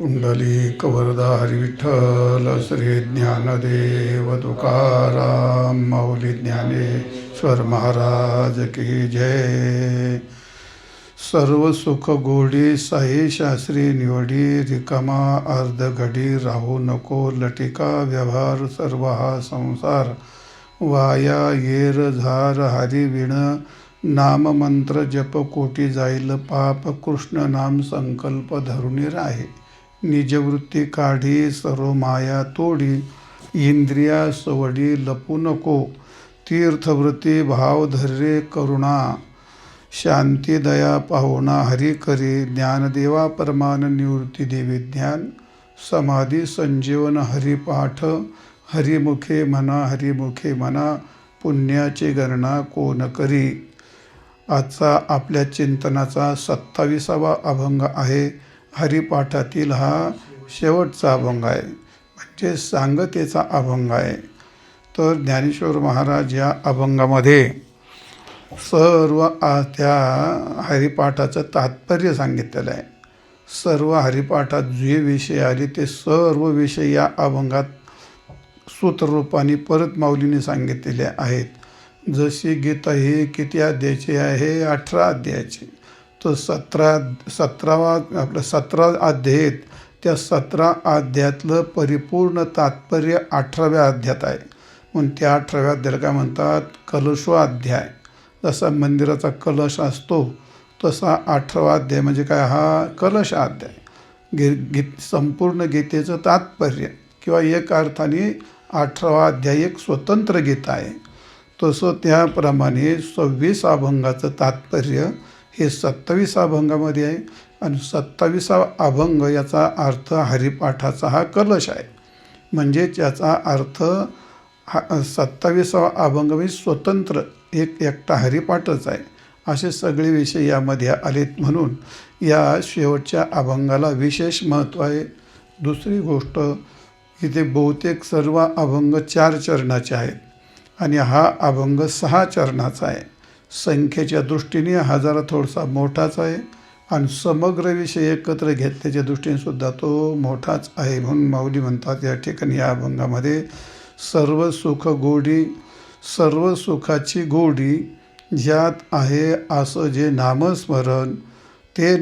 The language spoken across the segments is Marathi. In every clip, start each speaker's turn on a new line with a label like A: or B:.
A: पुंडलिक वरदा हरी विठ्ठल श्री ज्ञानदेव तुकाराम माऊली ज्ञानेश्वर महाराज की जय. सर्व सुख गोडी साई शास्त्री निवडी, रिकामा अर्ध घडी राहू नको लटिका व्यवहार, सर्व हा संसार वाया येर झार हरी विण, नाम मंत्र जप कोटी जाईल पाप, कृष्ण नाम संकल्प धरुणी राहे, निजवृत्ती काढी सर्व माया तोडी, इंद्रिया सवडी लपू नको, तीर्थवृत्ती भाव धैर्य करुणा, शांती दया पाहुणा हरी करी, ज्ञानदेवा परमान निवृत्ती देवी ज्ञान, समाधी संजीवन हरिपाठ, हरिमुखे म्हणा पुण्याची गणना कोण करी. आजचा आपल्या चिंतनाचा 27वा अभंग आहे. हरिपाठातील हा शेवटचा अभंग आहे, म्हणजे सांगतेचा अभंग आहे. तर ज्ञानेश्वर महाराज या अभंगामध्ये सर्व त्या हरिपाठाचं तात्पर्य सांगितलेलं आहे. सर्व हरिपाठात जे विषय आले ते सर्व विषय या अभंगात सूत्ररूपाने परत माऊलीने सांगितलेले आहेत. जशी गीता ही किती अध्यायाची आहे? 18 अध्यायाची. तो 17 अध्याय आहेत. त्या 17 अध्यायातलं परिपूर्ण तात्पर्य 18व्या अध्यायात आहे. म्हणून त्या 18व्या अध्यायाला काय म्हणतात? कलशोअध्याय. जसा मंदिराचा कलश असतो तसा 18वा अध्याय म्हणजे काय? हा कलशाध्याय. संपूर्ण गीतेचं तात्पर्य किंवा एक अर्थाने 18वा अध्याय एक स्वतंत्र गीता आहे. तसं त्याप्रमाणे 26 अभंगाचं तात्पर्य हे 27 अभंगामध्ये आहे. आणि 27वा अभंग याचा अर्थ हरिपाठाचा हा कलश आहे. म्हणजे त्याचा अर्थ 27वा अभंग म्हणजे स्वतंत्र एकटा हरिपाठच आहे. असे सगळे विषय यामध्ये आलेत. म्हणून या शेवटच्या अभंगाला विशेष महत्त्व आहे. दुसरी गोष्ट, इथे बहुतेक सर्व अभंग 4 चरणाचे आहेत आणि हा अभंग 6 चरणाचा आहे. संख्येच्या दृष्टीने हा जरा थोडासा मोठाच आहे आणि समग्र विषय एकत्र घेतल्याच्या दृष्टीने सुद्धा तो मोठाच आहे. म्हणून माऊली म्हणतात या ठिकाणी या अभंगामध्ये, सर्व सुख गोडी, सर्व सुखाची गोडी ज्यात आहे असं जे नामस्मरण, ते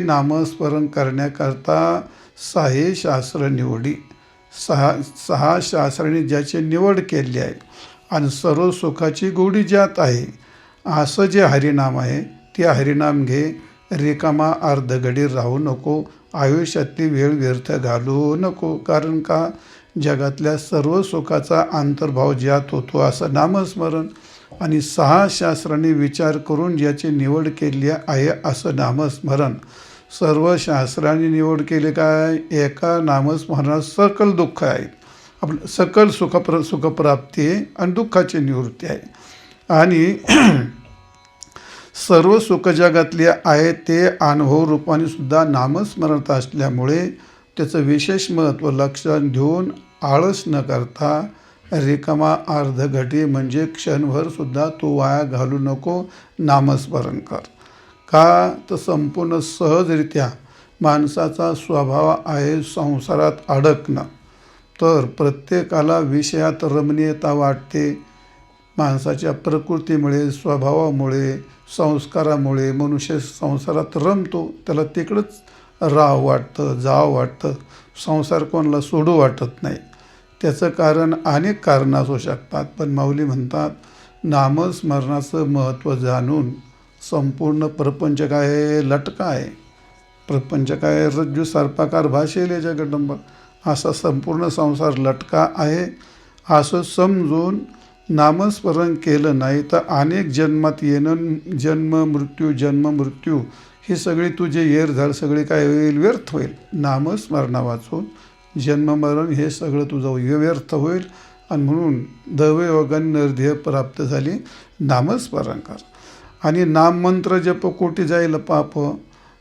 A: नामस्मरण करण्याकरता 6 शास्त्र निवडी. 6 शास्त्रांनी ज्याची निवड केली आहे आणि सर्व सुखाची गोडी ज्यात आहे असं जे हरिनाम आहे ते हरिनाम घे. रिकामा अर्धघडी राहू नको, आयुष्यातली वेळ व्यर्थ घालू नको. कारण का? जगातल्या सर्व सुखाचा अंतर्भाव ज्यात होतो असं नामस्मरण, आणि 6 शास्त्रांनी विचार करून ज्याची निवड केली आहे असं नामस्मरण. सर्व शास्त्रांनी निवड केले काय? एका नामस्मरणात सकल दुःख आहे, आपलं सकल सुखप्राप्ती आहे आणि दुःखाची निवृत्ती आहे. आणि सर्व सुख जगातले आहे ते अनुभव रूपाने सुद्धा नामस्मरणात असल्यामुळे त्याचं विशेष महत्त्व लक्षात घेऊन आळस न करता रिकामा अर्धघटी म्हणजे क्षणभर सुद्धा तू वाया घालू नको, नामस्मरण कर. का? तर संपूर्ण सहजरित्या माणसाचा स्वभाव आहे संसारात अडकणं. तर प्रत्येकाला विषयात रमणीयता वाटते. माणसाच्या प्रकृतीमुळे, स्वभावामुळे, संस्कारामुळे मनुष्य संसारात रमतो. त्याला तिकडंच राहावं वाटतं, जावं वाटतं. संसार कोणाला सोडू वाटत नाही. त्याचं कारण अनेक कारणं असू शकतात. पण माऊली म्हणतात नामस्मरणाचं महत्त्व जाणून संपूर्ण प्रपंच काय आहे? लटका आहे. प्रपंच काय? रज्जू सर्पाकार भासेल जगदंब. असा संपूर्ण संसार लटका आहे असं समजून नामस्मरण केलं नाही तर अनेक जन्मात येणं, जन्म मृत्यू ही सगळी तुझे येरझार सगळी काय होईल? व्यर्थ होईल. नामस्मरणा वाचून जन्ममरण हे सगळं तुझं व्यर्थ होईल. आणि म्हणून दैवयोगाने निर्ध्यय प्राप्त झाली. नामस्मरण कर. आणि नाममंत्र जप कोटी जाईल पाप.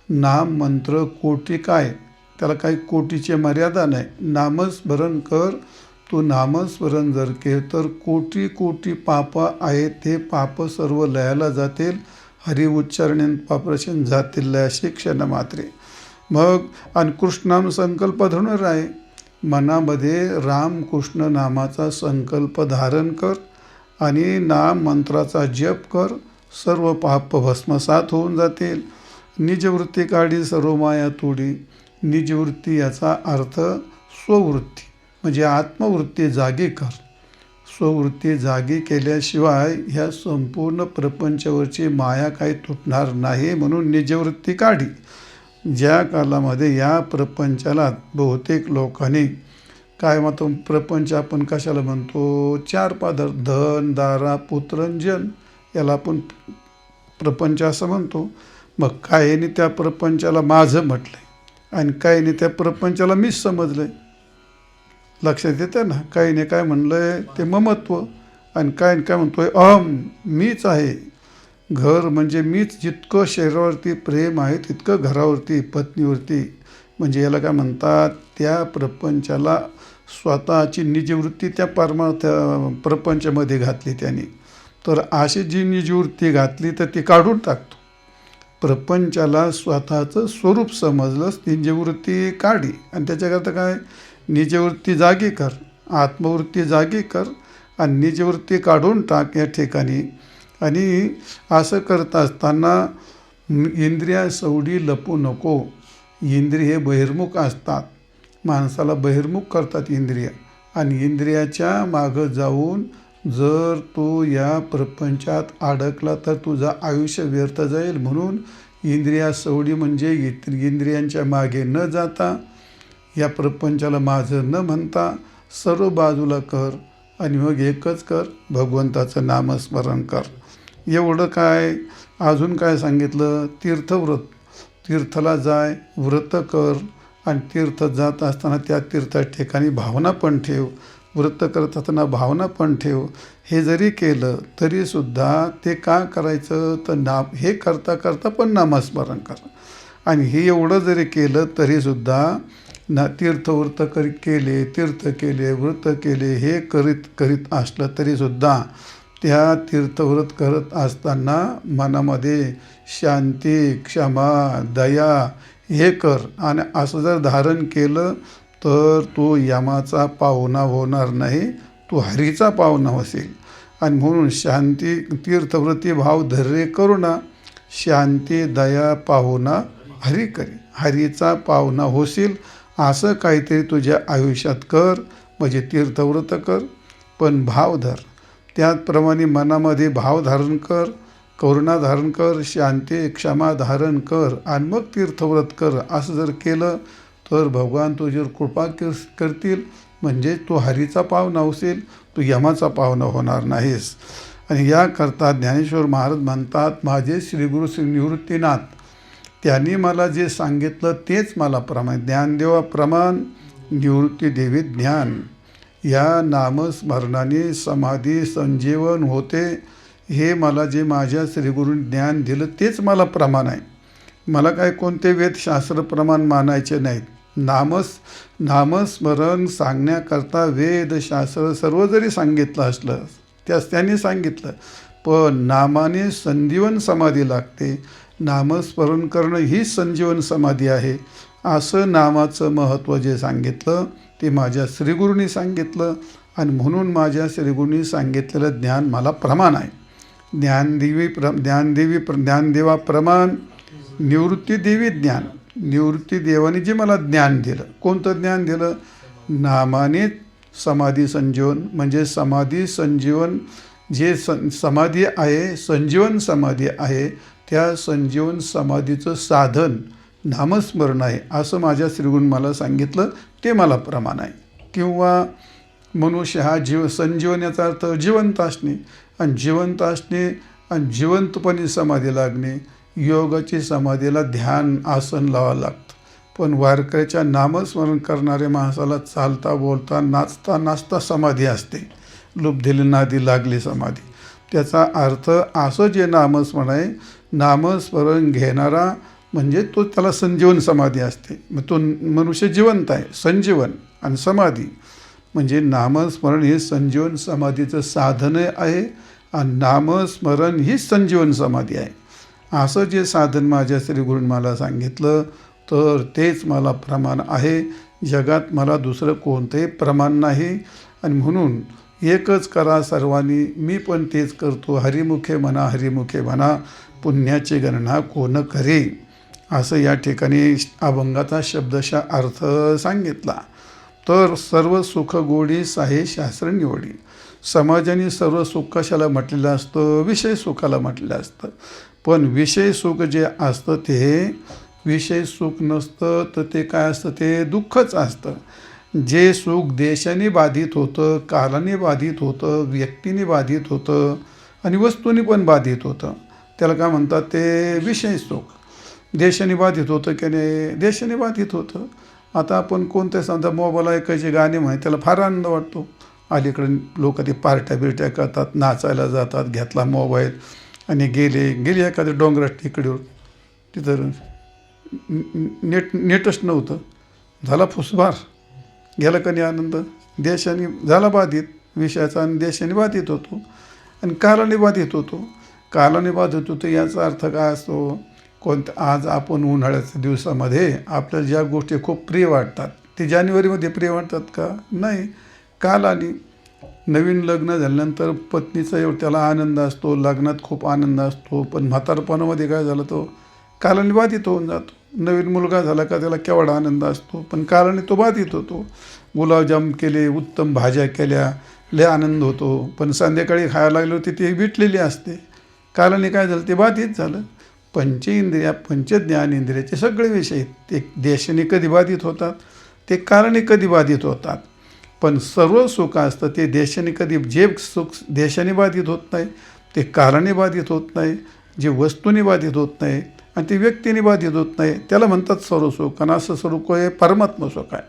A: नाममंत्र कोटी काय? त्याला काही कोटीची मर्यादा नाही. नामस्मरण कर. तू नामस्मरण जर केलं तर कोटी कोटी पाप आहेत ते पाप सर्व लयाला जातील. हरि उच्चारणे पापरशन जातील लयाशी क्षण मात्रे. मग आणि कृष्णाम संकल्प धनुर आहे, मनामध्ये रामकृष्ण नामाचा संकल्प धारण कर आणि नाम मंत्राचा जप कर, सर्व पाप भस्मसात होऊन जातील. निजवृत्ती काढी सर्व माया तोडी. निजवृत्ती याचा अर्थ स्ववृत्ती म्हणजे आत्मवृत्ती जागी कर. स्ववृत्ती जागी केल्याशिवाय ह्या संपूर्ण प्रपंचावरची माया काही तुटणार नाही, म्हणून निजवृत्ती काढी. ज्या कालामध्ये या प्रपंचाला बहुतेक लोकांनी काय म्हणतो, प्रपंच आपण कशाला म्हणतो, चार पदार्थ धन दारा पुत्र जन, याला आपण प्रपंच असं म्हणतो. मग काहींनी त्या प्रपंचाला माझं म्हटलंय आणि काहींनी त्या प्रपंचाला मीच समजलंय. लक्षात येतं ना, काहीने काय म्हणलंय ते ममत्व आणि काय काय म्हणतोय अहम, मीच आहे. घर म्हणजे मीच. जितकं शरीरावरती प्रेम आहे तितकं घरावरती पत्नीवरती, म्हणजे याला काय म्हणतात, त्या प्रपंचाला स्वतःची निजवृत्ती त्या परमार्थ प्रपंचामध्ये घातली त्याने. तर अशी जी निजवृत्ती घातली तर ती काढून टाकतो. प्रपंचाला स्वतःचं स्वरूप समजलंच, निजवृत्ती काढी. आणि त्याच्याकरता काय, निजवृत्ती जागी कर, आत्मवृत्ती जागी कर आणि निजवृत्ती काढून टाक या ठिकाणी. आणि असं करत असताना इंद्रिया सवडी लपू नको. इंद्रिय हे बहिर्मुख असतात, माणसाला बहिर्मुख करतात इंद्रिय. आणि इंद्रियाच्या मागं जाऊन जर तू या प्रपंचात अडकला तर तुझं आयुष्य व्यर्थ जाईल. म्हणून इंद्रिया सवडी म्हणजे इंद्रियांच्या मागे न जाता, या प्रपंचाला माझं न म्हणता सर्व बाजूला कर आणि मग एकच कर, भगवंताचं नामस्मरण कर. एवढं काय. अजून काय सांगितलं, तीर्थव्रत, तीर्थला जाय, व्रत कर आणि तीर्थ जात असताना त्या तीर्थ ठिकाणी भावना पण ठेव, व्रत करत असताना भावना पण ठेव. हे जरी केलं तरीसुद्धा ते का करायचं तर हे करता करता पण नामस्मरण कर. आणि हे एवढं जरी केलं तरीसुद्धा तीर्थव्रत केले, तीर्थ केले, व्रत केले, हे करीत असलं तरीसुद्धा त्या तीर्थव्रत करत असताना मनामध्ये शांती, क्षमा, दया हे कर. आणि असं जर धारण केलं तर तू यमाचा पाहुणा होणार नाही, तू हरीचा पाहुणा होशील. आणि म्हणून शांती, तीर्थव्रती भाव धैर्य करुणा, शांती दया पाहुणा हरी करी, हरीचा पाहुणा होशील. असं काहीतरी तुझ्या आयुष्यात कर. म्हणजे तीर्थव्रत कर पण भाव धर. त्याचप्रमाणे मनामध्ये भाव धारण कर, करुणा धारण कर, शांती क्षमा धारण कर आणि मग तीर्थव्रत कर. असं जर केलं तर भगवान तुझ्यावर कृपा करतील. म्हणजे तू हरीचा पाहुणा होशील, तू यमाचा पाहुणा होणार नाहीस. आणि याकरता ज्ञानेश्वर महाराज म्हणतात, माझे श्रीगुरु श्री निवृत्तीनाथ, त्यांनी मला जे सांगितलं तेच मला प्रमाण. ज्ञानदेवा प्रमाण, निवृत्ती देवी ज्ञान. या नामस्मरणाने समाधी संजीवन होते. हे मला जे माझ्या श्रीगुरूंनी ज्ञान दिलं तेच मला प्रमाण आहे. मला काय कोणते वेदशास्त्र प्रमाण मानायचे नाहीत. नामस्मरण सांगण्याकरता वेदशास्त्र सर्व जरी सांगितलं असलं त्यास त्यांनी सांगितलं, पण नामाने संजीवन समाधी लागते. नामस्मरण करणं ही संजीवन समाधी आहे. असं नामाचं महत्त्व जे सांगितलं ते माझ्या श्रीगुरूंनी सांगितलं. आणि म्हणून माझ्या श्रीगुरूंनी सांगितलेलं ज्ञान मला प्रमाण आहे. ज्ञानदेवा प्रमाण, निवृत्ती देवी ज्ञान. निवृत्ती देवाने जे मला ज्ञान दिलं, कोणतं ज्ञान दिलं, नामाने समाधी संजीवन. म्हणजे समाधी संजीवन जे समाधी आहे, संजीवन समाधी आहे, त्या संजीवन समाधीचं साधन नामस्मरण आहे. असं माझ्या श्रीगुरूंनी मला सांगितलं, ते मला प्रमाण आहे. किंवा मनुष्य हा संजीवन याचा अर्थ जिवंत असणे. आणि जिवंत असणे आणि जिवंतपणे समाधी लागणे. योगाची समाधीला ध्यान आसन लावावं लागतं. पण वारकऱ्याच्या नामस्मरण करणाऱ्या माणसाला चालता बोलता नाचता नाचता समाधी असते. लुब्धीला नादी लागली समाधी. त्याचा अर्थ असं जे नामस्मरण आहे, नामस्मरण घेणारा म्हणजे तो, त्याला संजीवन समाधी असते. मग तो मनुष्य जिवंत आहे. संजीवन आणि समाधी म्हणजे नामस्मरण हे संजीवन समाधीचं साधन आहे. आणि नामस्मरण ही संजीवन समाधी आहे. असं जे साधन माझ्या श्रीगुरूंनी मला सांगितलं, तर तेच मला प्रमाण आहे. जगात मला दुसरं कोणतंही प्रमाण नाही. आणि म्हणून एकच करा सर्वांनी, मी पण तेच करतो. हरिमुखे म्हणा, हरिमुखे म्हणा, पुण्याची गणना कोण करे, असं या ठिकाणी अभंगाचा शब्दशः अर्थ सांगितला. तर सर्व सुख गोडी साहे शास्त्र निवडी. समाजाने सर्व सुख कशाला म्हटलेलं असतं? विषय सुखाला म्हटलेलं असतं. पण विषय सुख जे असतं ते विषय सुख नसतं, तर ते काय असतं? ते दुःखच असतं. जे सुख देशाने बाधित होतं, कालाने बाधित होतं, व्यक्तीने बाधित होतं आणि वस्तूने पण बाधित होतं, त्याला काय म्हणतात? ते विषय सुख. देशाने बाधित होतं की नाही? देशाने बाधित होतं. आता आपण कोणते समजा मोबाईल ऐकायचे, गाणे म्हणे, त्याला फार आनंद वाटतो. अलीकडे लोक ते पार्ट्या बिरट्या करतात, नाचायला जातात, घेतला मोबाईल आणि गेले एखाद्या डोंगरात टेकडीवर, तिथं नेटच नव्हतं, झाला फुसभार, गेला का नाही आनंद? देशाने झाला बाधित विषयाचा आणि देशाने बाधित होतो आणि कालाने बाधित होतो. कालाने बाधित होतो याचा अर्थ काय असतो? आज आपण उन्हाळ्याच्या दिवसामध्ये आपल्याला ज्या गोष्टी खूप प्रिय वाटतात, ते जानेवारीमध्ये प्रिय वाटतात का? नाही. कालाने नवीन लग्न झाल्यानंतर पत्नीचा त्याला आनंद असतो, लग्नात खूप आनंद असतो, पण म्हातारपणामध्ये काय झालं? तो कालाने बाधित होऊन जातो. नवीन मुलगा झाला का त्याला केवढा आनंद असतो, पण कालाने तो बाधित होतो. गुलाबजाम केले, उत्तम भाज्या केल्या, लय आनंद होतो, पण संध्याकाळी खायला लागले होते ते विटलेली असते. कालाने काय झालं? ते बाधित झालं. पंचेंद्रिया, पंचज्ञानेंद्रियाचे सगळे विषय ते देशाने कधी बाधित होतात? ते कालाने कधी बाधित होतात. पण सर्व सुख असतं ते देशाने कधी, जे सुख देशाने बाधित होत नाही, ते कालाने बाधित होत नाही, जे वस्तूने बाधित होत नाही आणि ते व्यक्तीने बाधित होत नाही, त्याला म्हणतात सर्व सुख. आणि असं सुख हे परमात्मा सुख आहे.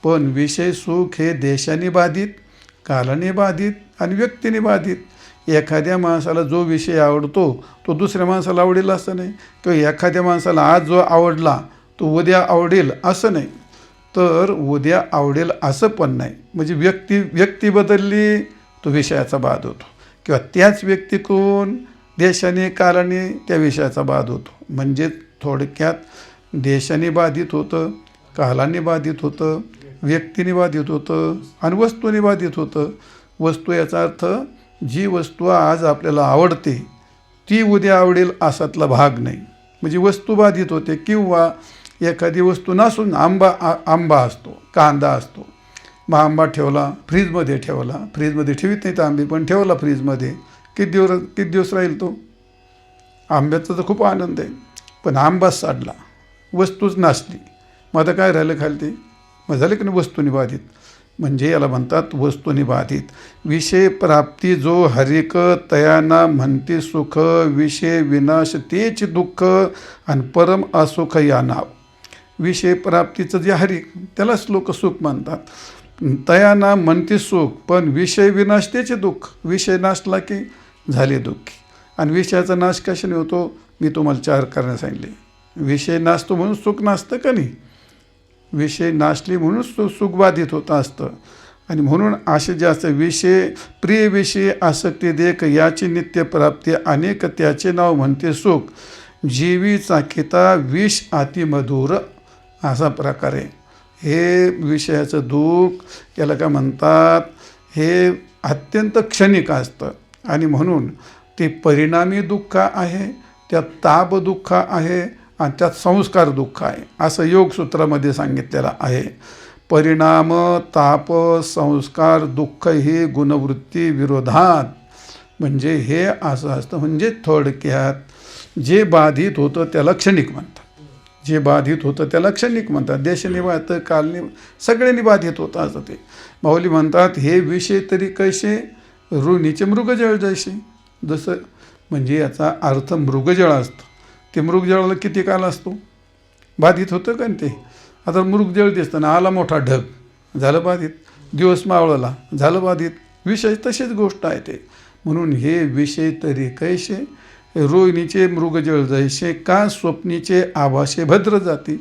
A: पण विषय सुख हे देशाने बाधित, कालाने बाधित आणि व्यक्तीने बाधित. एखाद्या माणसाला जो विषय आवडतो तो दुसऱ्या माणसाला आवडेल असं नाही, किंवा एखाद्या माणसाला आज जो आवडला तो उद्या आवडेल असं नाही, तर उद्या आवडेल असं पण नाही. म्हणजे व्यक्ती बदलली तो विषयाचा बाद होतो, किंवा त्याच व्यक्तीकडून देशाने कालाने त्या विषयाचा बाद होतो. म्हणजे थोडक्यात देशाने बाधित होतं, कालाने बाधित होतं, व्यक्तीने बाधित होतं आणि वस्तूने बाधित होतं. वस्तू याचा अर्थ जी वस्तू आज आपल्याला आवडते ती उद्या आवडेल असातला भाग नाही. म्हणजे वस्तू बाधित होते. किंवा एखादी वस्तू नसून आंबा असतो, कांदा असतो, मग आंबा ठेवला फ्रीजमध्ये, फ्रीजमध्ये ठेवीत नाही तर आंबे, पण ठेवला फ्रीजमध्ये, किती दिवस राहील तो? आंब्याचा तर खूप आनंद आहे, पण आंबाच साडला, वस्तूच नासली, मग आता काय राहिलं खाली? ते मग झालं की नाही वस्तूने बाधित. म्हणजे याला म्हणतात वस्तूने बाधित. विषय प्राप्ती जो हरिक तयाना म्हणते सुख, विषय विनाश तेच दुःख आणि परम असुख या नाव. विषय प्राप्तीचं जे हरिक त्यालाच लोक सुख म्हणतात. तयाना म्हणते सुख, पण विषय विनाश त्याचे दुःख. विषय नाशला की झाले दुःखी. आणि विषयाचा नाश कशाने होतो? मी तुम्हाला 4 कारणं सांगितले. विषय नाशतो म्हणून सुख नासतं का नाही? विषय नाशले म्हणून सुख बाधित होतं असतं. आणि म्हणून असे जास्त विषय, प्रिय विषय आसक्ती देख, याची नित्यप्राप्ती अनेक, त्याचे नाव म्हणते सुख. जीवी चाकिता विष अति मधुर, असा प्रकारे हे विषयाचं दुःख याला काय म्हणतात? हे अत्यंत क्षणिक असतं आणि म्हणून ते परिणामी दुःख आहे, त्यात ताप दुःख आहे आणि त्यात संस्कार दुःख आहे, असं योगसूत्रामध्ये सांगितलेलं आहे. परिणाम, ताप, संस्कार, दुःख ही गुणवृत्ती विरोधात. म्हणजे हे असं असतं. म्हणजे थोडक्यात जे बाधित होतं त्याला क्षणिक म्हणतात, जे बाधित होतं त्याला क्षणिक म्हणतात. देशाने बाधित, कालने, सगळ्यांनी बाधित होतं असं ते. माऊली म्हणतात हे विषय तरी कैसे, ऋणीचे मृगजळ जैसे. जसं म्हणजे याचा अर्थ मृगजळ असतं, ते मृगजळाला किती काल असतो? बाधित होतं का ते? आता मृगजळ दिसतं ना, आला मोठा ढग, झालं बाधित. दिवस मावळला, झालं बाधित. विषय तशीच गोष्ट आहे ते. म्हणून हे विषय तरी कैसे, रोहिणीचे मृगजळ जैसे, का स्वप्नीचे आभासे भद्र जाती.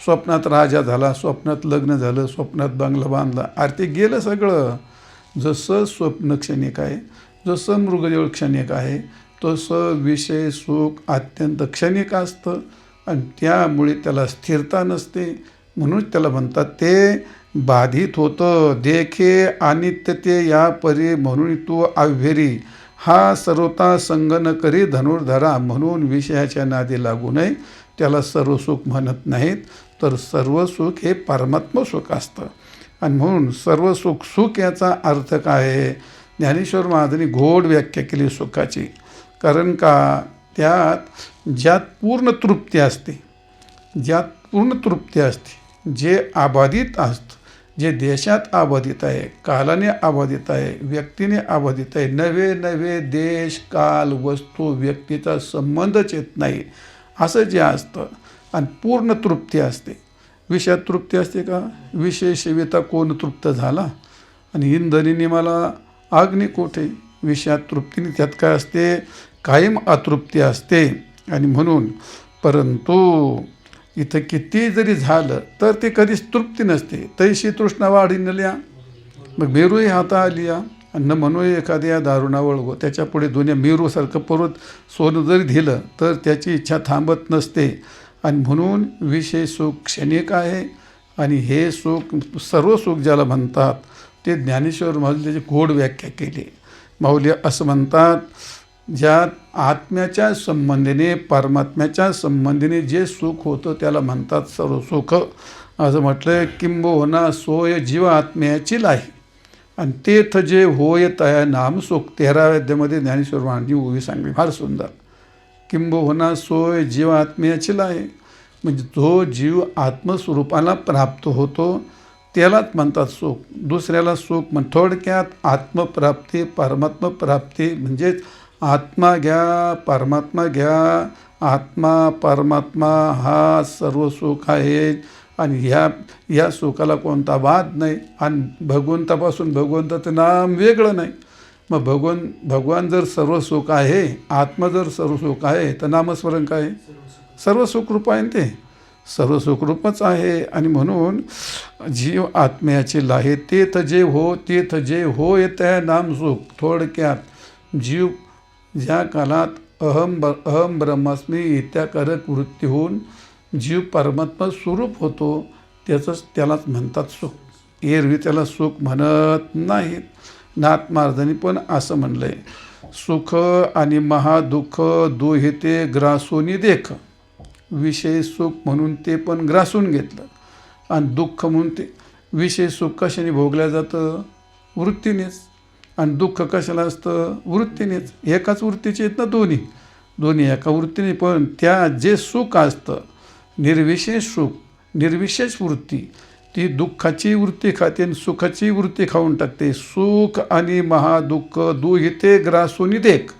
A: स्वप्नात राजा झाला, स्वप्नात लग्न झालं, स्वप्नात बंगला बांधला, अरे ते गेलं सगळं. जसं स्वप्न क्षणिक आहे, जसं मृगजळ क्षणिक आहे, तसं विषय सुख अत्यंत क्षणिक असतं आणि त्यामुळे त्याला स्थिरता नसते. म्हणून त्याला म्हणतात ते बाधित होतं. देखे अनित्य ते या परी म्हणून तू अव्हेरी, हा सर्वता संग न करी धनुर्धरा. म्हणून विषयाच्या नादी लागू नये. त्याला सर्व सुख म्हणत नाहीत, तर सर्व सुख हे परमात्म सुख असतं. आणि म्हणून सर्व सुख, सुख याचा अर्थ काय आहे? ज्ञानेश्वर महाराजांनी गोड व्याख्या केली सुखाची. कारण का त्यात ज्यात पूर्ण तृप्ती असते, ज्यात पूर्ण तृप्ती असते, जे अबाधित असतं, जे देशात अबाधित आहे, कालाने अबाधित आहे, व्यक्तीने अबाधित आहे, नवे नवे देश काल वस्तू व्यक्तीचा संबंधच येत नाही, असं जे असतं. आणि पूर्ण तृप्ती असते. विषयात तृप्ती असते का? विषय सेविता कोण तृप्त झाला? आणि इंधनीने मला अग्नी कोठे? विषयात तृप्तीने त्यात काय असते? कायम अतृप्ती असते. आणि म्हणून परंतु इथं किती जरी झालं तर ते कधीच तृप्ती नसते. तैशी तृष्णा वाढीनल्या, मग मेरूही हाता आलिया, अन्न म्हणून एखाद्या दारुणा वळगो. त्याच्या पुढे दुनिया मेरूसारखं परत सोनं जरी दिलं तर त्याची इच्छा थांबत नसते. आणि म्हणून विषय सुख क्षणिक आहे. आणि हे सुख, सर्व सुख ज्याला म्हणतात, ते ज्ञानेश्वर महाराज त्याची गोड व्याख्या केली. माऊली असं म्हणतात, ज्यात आत्म्याच्या संबंधीने, परमात्म्याच्या संबंधीने जे सुख होतं त्याला म्हणतात सर्व सुख. असं म्हटलं, किंबहुना सोय जीव आत्म्याची लाही, आणि तेथ जे होय तया नाम सुख. 13व्या अध्यायामध्ये ज्ञानेश्वर महाराजांनी ओवी सांगली, फार सुंदर. किंबहुना सोय जीव आत्म्याची लाही, म्हणजे जो जीव आत्मस्वरूपाला प्राप्त होतो त्यालाच म्हणतात सुख. दुसऱ्याला सुख थोडक्यात आत्मप्राप्ती, परमात्मप्राप्ती, म्हणजेच आत्मा घ्या, परमात्मा घ्या. आत्मा परमात्मा हा सर्व सुख आहे. आणि ह्या सुखाला कोणता वाद नाही. आणि भगवंतापासून भगवंताचं नाम वेगळं नाही. मग भगवान जर सर्व सुख आहे, आत्मा जर सर्व सुख आहे, तर नामस्मरण काय? सर्व सुखरूप आहे. ते सर्व सुखरूपच आहे. आणि म्हणून जीव आत्म्याचे लाहे, तेथ जे हो, तेथ जे हो येत नाम सुख. थोडक्यात जीव ज्या कालात अहम ब्रह्मास्मी इत्याकारक वृत्ती होऊन जीव परमात्मा स्वरूप होतो, त्यालाच म्हणतात सुख. एरवी त्याला सुख म्हणत नाहीत. नाथ महाराजांनी पण असं म्हणलं आहे, सुख आणि महादुःख दोहे ते ग्रासोनी देख. विषय सुख म्हणून ते पण ग्रासून घेतलं. आणि दुःख म्हणून ते विषय सुख कशाने भोगल्या जातं? वृत्तीनेच. आणि दुःख कशाला असतं? वृत्तीनेच. एकाच वृत्तीचे आहेत ना दोन्ही एका वृत्तीने. पण त्या जे सुख असतं, निर्विशेष सुख, निर्विशेष वृत्ती, ती दुःखाची वृत्ती खाते आणि सुखाची वृत्ती खाऊन टाकते. सुख आणि महादुःख दुहिते ग्रासूनी देख,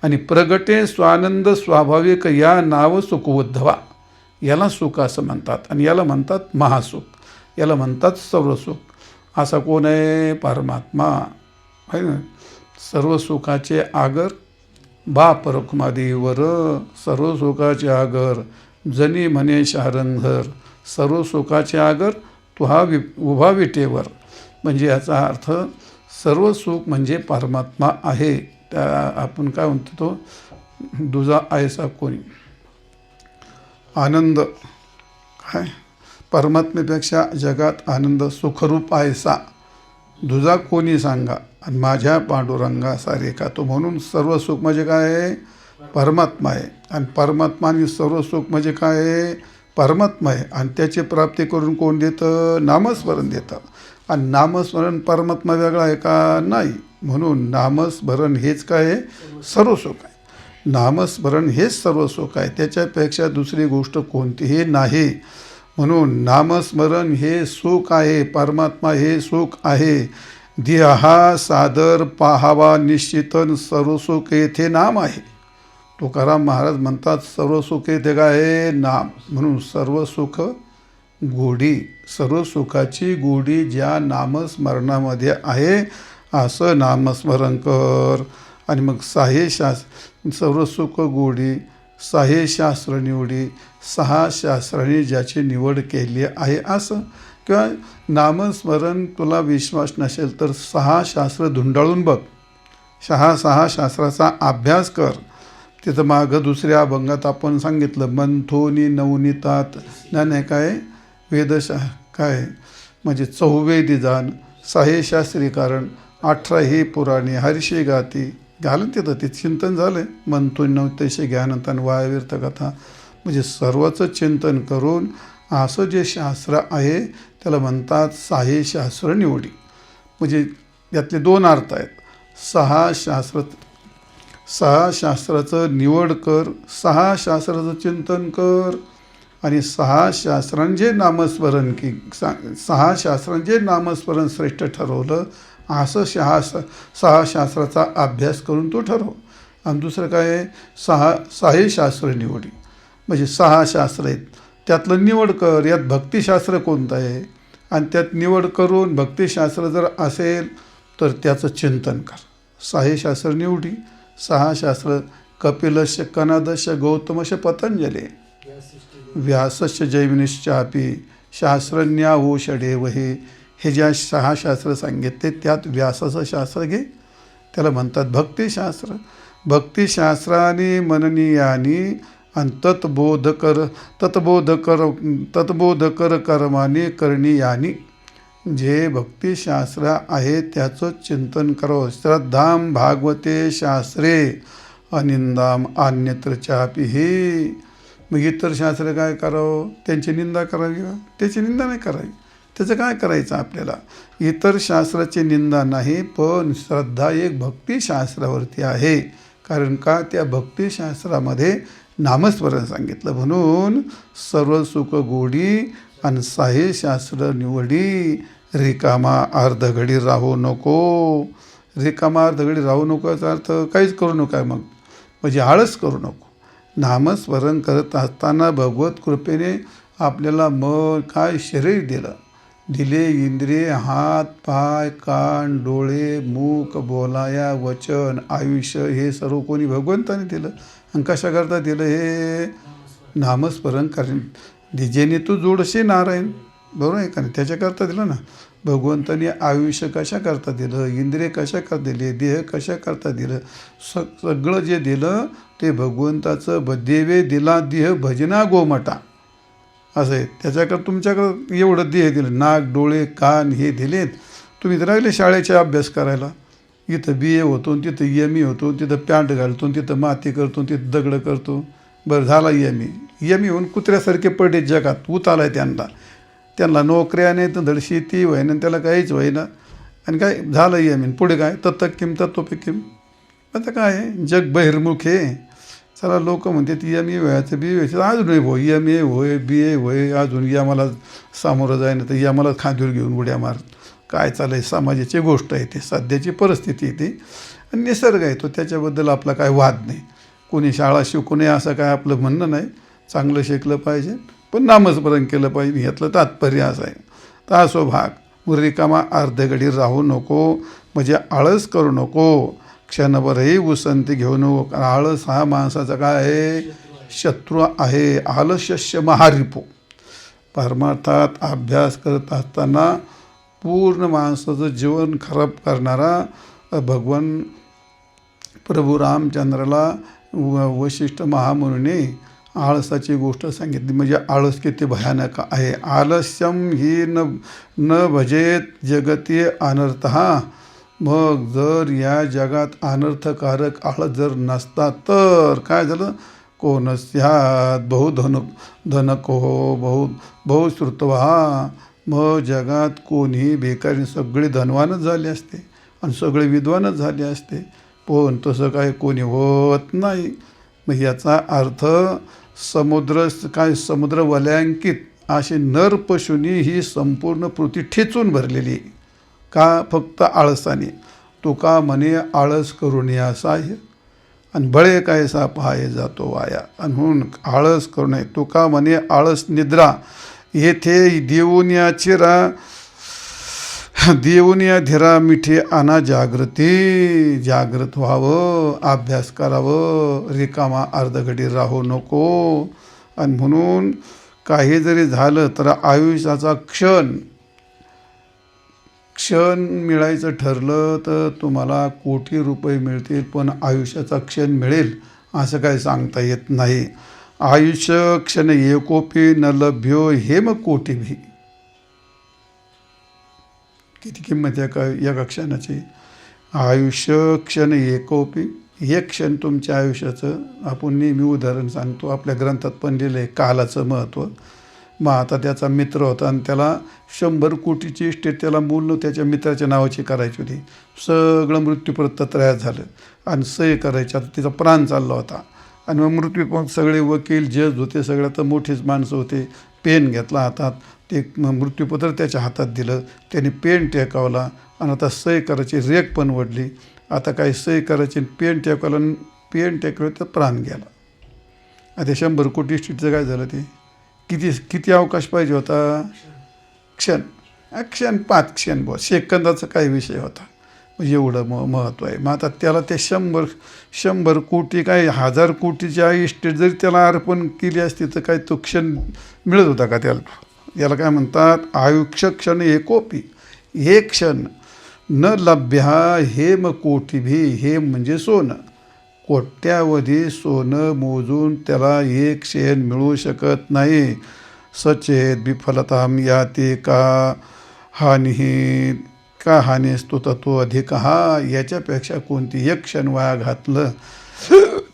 A: आणि प्रगटे स्वानंद स्वाभाविक या नाव सुखोद्धवा. याला सुख असं म्हणतात. आणि याला म्हणतात महासुख, याला म्हणतात सर्व सुख. असा कोण आहे? परमात्मा आहे ना. सर्व सुखाचे आगर बाप रखुमादेवर, सर्व सुखाचे आगर जनी म्हणे शारंधर. सर्व सुखाचे आगर तुहा उभा विटेवर. म्हणजे याचा अर्थ सर्व सुख म्हणजे परमात्मा आहे. त्या आपण काय म्हणतो, तो दुजा आयसा कोणी. आनंद काय? परमात्मेपेक्षा जगात आनंद सुखरूप आयसा दुजा कोणी सांगा, आणि माझ्या पांडुरंगा रेखा तो. म्हणून सर्व सुख म्हणजे काय आहे? परमात्मा आहे. आणि परमात्मा आणि सर्व सुख म्हणजे काय आहे? परमात्मा आहे. आणि त्याची प्राप्ती करून कोण देतं? नामस्मरण देतं. आणि नामस्मरण परमात्मा वेगळा आहे का? नाही. म्हणून नामस्मरण हेच काय आहे? सर्व सुख आहे. नामस्मरण हेच सर्व सुख आहे. त्याच्यापेक्षा दुसरी गोष्ट कोणतीही नाही. म्हणून नामस्मरण हे सुख आहे, परमात्मा हे सुख आहे. दिहा सादर पाहावा निश्चितन सर्व सुख येथे नाम आहे. तुकाराम महाराज म्हणतात सर्व सुख येथे काय आहे? नाम. म्हणून सर्व सुख गोडी, सर्व सुखाची गोडी ज्या नामस्मरणामध्ये आहे, असं नामस्मरण कर. आणि मग साहे सर्व सुख गोडी, साहे शास्त्र निवडी, 6 शास्त्रांनी ज्याची निवड केली आहे असं. किंवा नामस्मरण तुला विश्वास नसेल तर 6 शास्त्र धुंडाळून बघ. 6 शास्त्राचा अभ्यास कर. तिथं मागं दुसऱ्या अभंगात आपण सांगितलं मंथोनी नवनीतात नाही काय वेदशा काय म्हणजे चौवेदी जाण साहे शास्त्री कारण 18 ही पुराणे हर्षी गाती घालून तिथं ते चिंतन झालं मंथोनी नवतेशी ज्ञानतान वायवीर्थ कथा म्हणजे सर्वच चिंतन करून असं जे शास्त्र आहे त्याला म्हणतात साहे शास्त्र निवडी. म्हणजे यातले 2 अर्थ आहेत. 6 शास्त्राचं निवड कर, 6 शास्त्राचं चिंतन कर आणि 6 शास्त्रांचे नामस्मरण की 6 शास्त्रांचे नामस्मरण श्रेष्ठ ठरवलं असं 6 शास्त्राचा अभ्यास करून तो ठरव. आणि दुसरं काय आहे 6 शास्त्र निवडी म्हणजे 6 शास्त्र आहेत त्यातलं निवड कर. यात भक्तिशास्त्र कोणतं आहे आणि त्यात निवड करून भक्तिशास्त्र जर असेल तर त्याचं चिंतन कर. 6 शास्त्र निवडी. 6 शास्त्र कपिलस्य कनादस्य गौतमस्य पतंजले व्यासस्य जैमिनिश्चापी शास्त्रज्ञा ओषडेव हे ज्या 6 शास्त्र सांगितले त्यात व्यासाचं शास्त्र घे त्याला म्हणतात भक्तिशास्त्र. भक्तिशास्त्राने मननीयानी आणि तत्बोधकर कर्माने करणीयानी जे भक्तिशास्त्र आहे त्याचं चिंतन करावं. श्रद्धाम भागवते शास्त्रे अनिंदाम अन्यत्र चापी हे. मग इतर शास्त्र काय करावं त्यांची निंदा करावी का? त्याची निंदा नाही करावी. त्याचं काय करायचं आपल्याला इतर शास्त्राची निंदा नाही पण श्रद्धा एक भक्तिशास्त्रावरती आहे. कारण का त्या भक्तिशास्त्रामध्ये नामस्मरण सांगितलं म्हणून सर्व सुख गोडी आणि 6 शास्त्र निवडी. रिकामा अर्धघडी राहू नको. रिकामा अर्धघडी राहू नको याचा अर्थ काहीच करू नका मग म्हणजे आळस करू नको. नामस्मरण करत असताना भगवत कृपेने आपल्याला मन काय शरीर दिले इंद्रिय हात पाय कान डोळे मुख बोलाया वचन आयुष्य हे सर्व कोणी भगवंताने दिलं. आणि कशाकरता दिलं हे नामस्मरण कारण जेणे तू जोडशे नारायण बरोबर आहे का नाही त्याच्याकरता दिलं ना. भगवंताने आयुष्य कशाकरता दिलं इंद्रिय कशाकरता दिले देह कशाकरता दिलं सगळं जे दिलं ते भगवंताचं देवे दिला देह भजना गोमटा असं आहे. त्याच्याकरता तुमच्याकडं एवढं देह दिलं नाक डोळे कान हे दिलेत. तुम्ही तर राहिले शाळेचे अभ्यास करायला. इथं BA होतो तिथं ME होतो तिथं पॅन्ट घालतो तिथं माती करतो तिथं दगडं करतो. बरं झाला ME होऊन कुत्र्यासारखे पडले जगात उताला आहे त्यांना नोकऱ्या नाही तर धड शेती व्हायना त्याला काहीच व्हायना आणि काय झालं ME पुढे काय तत्तकिम तत्वपिकिम. आता काय जग बहिर्मुख आहे. चला लोक म्हणतात ME व्हायचं BA व्हायचं अजूनही होय MA होय BA होय अजून आम्हाला सामोरं जाय ना तर आम्हाला खांद्यावर घेऊन उड्या मार. काय चालय समाजाची गोष्ट आहे ती सध्याची परिस्थिती आहे ती आणि निसर्ग आहे तो त्याच्याबद्दल आपला काय वाद नाही. कोणी शाळा शिकू नये असं काय आपलं म्हणणं नाही. चांगलं शिकलं पाहिजे पण नामस्मरण केलं पाहिजे ह्यातलं तात्पर्य असं आहे. तर असो भाग रिकामा अर्धघडी राहू नको म्हणजे आळस करू नको. क्षणभरही उसंती घेऊ नको. आळस हा माणसाचा काय आहे शत्रू आहे. आलस्यस्य महारिपो. परमार्थात अभ्यास करत असताना पूर्ण माणसाचं जीवन खराब करणारा भगवान प्रभू रामचंद्राला वशिष्ठ महामुनीने आळसाची गोष्ट सांगितली. म्हणजे आळस किती भयानक आहे. आलस्यम ही न भजेत जगती अनर्थहा. मग जर या जगात अनर्थकारक आळस जर नसता तर काय झालं कोणस्यात धनको बहुश्रुतवा. मग जगात कोणीही बेकारी सगळे धनवानच झाले असते आणि सगळे विद्वानच झाले असते पण तसं काय कोणी होत नाही. मग याचा अर्थ समुद्र वलयांकित असे नर पशुनी ही संपूर्ण पृथ्वी ठेचून भरलेली का फक्त आळसाने. तुका म्हणे आळस करून या साह्य आणि बळे कायसा पाहाय जातो वाया. आणि म्हणून आळस करू नये. तुका म्हणे आळस निद्रा येथे देऊनिया धीरा मिठे आणा जागृती. जागृत व्हावं क्षण करावं रिकामा अर्धघडी राहू नको. आणि म्हणून काही जरी झालं तर आयुष्याचा क्षण मिळायचं ठरलं तर तुम्हाला कोटी रुपये मिळतील पण आयुष्याचा क्षण मिळेल असं काही सांगता येत नाही. आयुष्य क्षण एकोपी न लभ्यो हेम कोटीभी. किती किंमत आहे एका क्षणाची. आयुष्य क्षण एकोपी, एक क्षण तुमच्या आयुष्याचं आपण नेहमी उदाहरण सांगतो, आपल्या ग्रंथात पण लिहिलं आहे कालाचं महत्त्व. मग आता त्याचा मित्र होता आणि त्याला 100 कोटीची इस्टेट त्याला मूल त्याच्या मित्राच्या नावाची करायची होती. सगळं मृत्यूपत्र तयार झालं आणि सही करायची. आता तिचा प्राण चालला होता आणि मग मृत्यू सगळे वकील जज होते, सगळ्या तर मोठीच माणसं होते. पेन घेतला हातात, ते मृत्यूपत्र त्याच्या हातात दिलं, त्याने पेन टेकावला आणि आता सही करायची रेख पण वडली. आता काही सही करायची पेन टेकवलं, पेन टेकलं तर प्राण गेला. आता 100 कोटी इस्टेटचं काय झालं ते किती किती अवकाश पाहिजे होता. क्षण 5 क्षण सेकंदाचा काही विषय होता. एवढं महत्त्व आहे. मग आता त्याला ते 100 कोटी काय 1000 कोटीच्या इस्टेट जरी त्याला अर्पण केली असती तर काय तो क्षण मिळत होता का त्याला. याला काय म्हणतात आयुष्य क्षण एकोपी, एक क्षण न लभ्या हेम कोटीभी. हेम म्हणजे सोनं, कोट्यावधी सोनं मोजून त्याला एक क्षण मिळू शकत नाही. सचेत विफलताम याते का हानी, का हानीस्तु ततो अधिक. हा याच्यापेक्षा कोणती एक क्षण वाया घातलं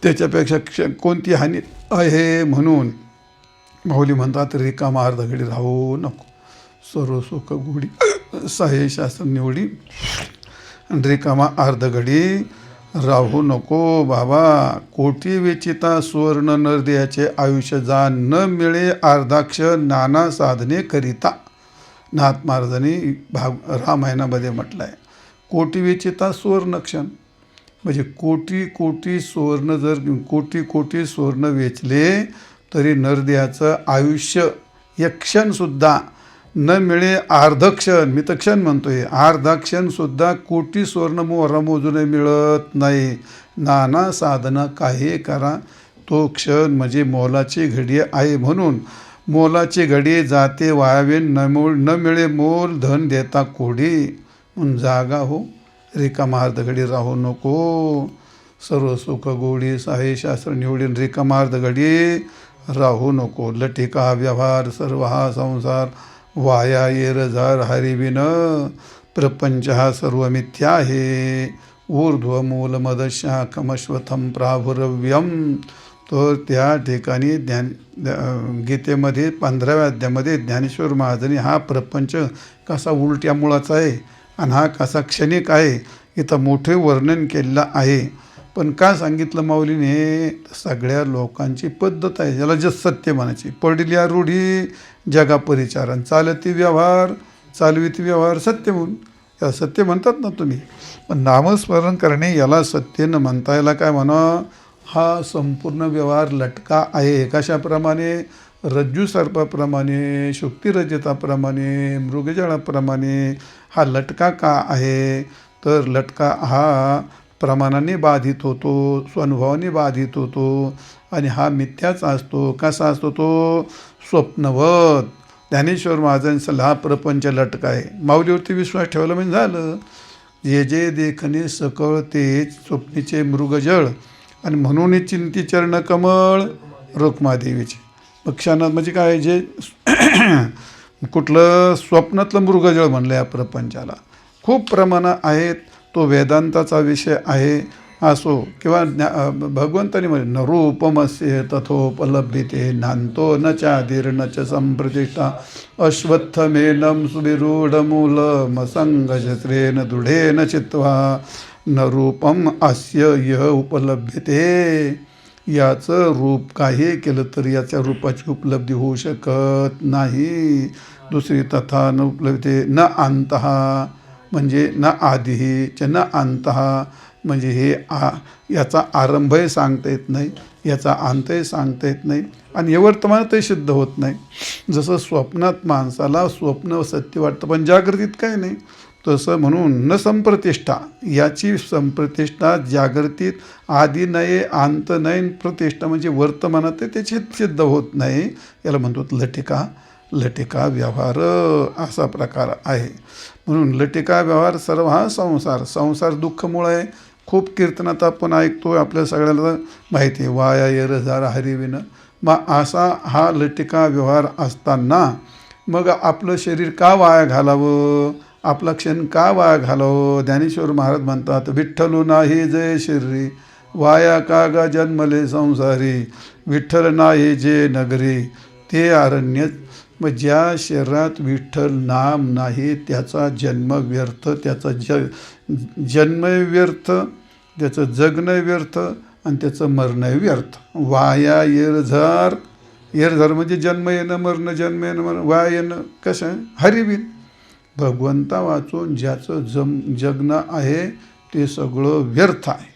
A: त्याच्यापेक्षा कोणती हानी आहे. म्हणून माऊली म्हणतात रिकामा अर्धघडी राहू नको, सर्व सुख गोडी साहे शास्त्र निवडी. रिकामा अर्धघडी राहू नको बाबा. कोटी वेचिता सुवर्ण नरदेयाचे आयुष्य जा न मिळे अर्धाक्ष नाना साधने करिता. नाथ महाराजांनी रामायणामध्ये म्हटलं आहे कोटी वेचिता सुवर्ण क्षण, म्हणजे कोटी कोटी सुवर्ण जर कोटी कोटी सुवर्ण वेचले तरी नरदेयाचं आयुष्य एक क्षणसुद्धा न मिळे. अर्धक्षण, मी तर क्षण म्हणतोय, अर्धा क्षणसुद्धा कोटी सुवर्ण मोहरा मोजून मिळत नाही. नाना साधना काही करा, तो क्षण म्हणजे मोलाची घडी आहे. म्हणून मोलाची घडी जाते वायावे, न मिळे मोल धन देता कोडी. म्हणून जागा हो, रिकामा अर्धघडी राहू नको. सर्व सुख गोडी साहे शास्त्र निवडीन, रिकामा अर्धघडी राहू नको. लटिका व्यवहार सर्व हा संसार वाया येर जार हरिविन. प्रपंच हा सर्व मिथ्या आहे. ऊर्ध्व मूल मदशाकमश्वथम प्राभुरव्यम. तर त्या ठिकाणी गीतेमध्ये 15व्या अध्यायामध्ये ज्ञानेश्वर महाराजांनी हा प्रपंच कसा उलट्या मुळाचा आहे आणि हा कसा क्षणिक आहे इथं मोठे वर्णन केलेलं आहे. पण का सांगितलं माऊलीने, सगळ्या लोकांची पद्धत आहे, ज्याला जे सत्य म्हणायची. पडल्या रूढी जगा परिचारण, चालती व्यवहार चालविती व्यवहार सत्य म्हणून. याला सत्य म्हणतात ना तुम्ही, पण नामस्मरण करणे याला सत्य न म्हणता. याला काय म्हणा, हा संपूर्ण व्यवहार लटका आहे. कशाप्रमाणे, रज्जू सर्पाप्रमाणे, शुक्तिरजताप्रमाणे, मृगजळाप्रमाणे हा लटका का आहे. तर लटका हा प्रमाणाने बाधित होतो, स्वानुभवाने बाधित होतो आणि हा मिथ्याचा असतो. कसा असतो तो, स्वप्नवत. ज्ञानेश्वर महाराजांचा हा प्रपंच लटका आहे. माऊलीवरती विश्वास ठेवला म्हणजे झालं. जे जे देखणे सकळ ते स्वप्नीचे मृगजळ आणि म्हणून चिंती चरण कमळ रुक्मादेवीचे. क्षणात म्हणजे काय, जे कुठलं स्वप्नातलं मृगजळ म्हणलं या प्रपंचाला. खूप प्रमाणं आहेत. तो वेदांताचा विषय आहे असो किंवा भगवंतानी म्हणे न रूपमस्य तथोपलभ्यते नांतो न चादिर न च संप्रतिष्ठा अश्वत्थमेनं सुविरूढमूलमसंगशस्त्रेण दृढेन चित्वा न रूपम अस्य यः उपलभ्यते. याचं रूप काही केलं तर याच्या रूपाची उपलब्धी होऊ शकत नाही. दुसरी तथा न उपलब्धते न अंतः, म्हणजे न आदिही च न अंतः, म्हणजे हे याचा आरंभही सांगता येत नाही, याचा अंतही सांगता येत नाही आणि हे वर्तमानातही सिद्ध होत नाही. जसं स्वप्नात माणसाला स्वप्न सत्य वाटतं पण जागृतीत काही नाही, तसं म्हणून न संप्रतिष्ठा, याची संप्रतिष्ठा जागृतीत आदी नाही अंत नाही. प्रतिष्ठा म्हणजे वर्तमानात त्याची सिद्ध होत नाही. याला म्हणतो लटिका. लटिका व्यवहार असा प्रकार आहे. म्हणून लटिका व्यवहार सर्व हा संसार. संसार दुःखमुळे आहे खूप कीर्तनात आपण ऐकतो, आपल्या सगळ्याला माहिती आहे, वाया येरझार हरिविन. मग असा हा लटिका व्यवहार असताना मग आपलं शरीर का वाया घालावं, आपला क्षण का वाया घालावं. ज्ञानेश्वर महाराज म्हणतात, विठ्ठलू नाही जय शरीरी, वाया का गा जन्मले संसारी, विठ्ठल नाही जे नगरी ते अरण्य. मग ज्या शरीरात विठ्ठल नाम नाही त्याचा जन्म व्यर्थ, त्याचा जन्म व्यर्थ, त्याचं जगणं व्यर्थ आणि त्याचं मरणं व्यर्थ. वाया येरझार, येरझार म्हणजे जन्म येणं मरणं, जन्म येणं मरण, वाया येणं कसं हरिबिन. भगवंता वाचून ज्याचं जगणं आहे ते सगळं व्यर्थ आहे.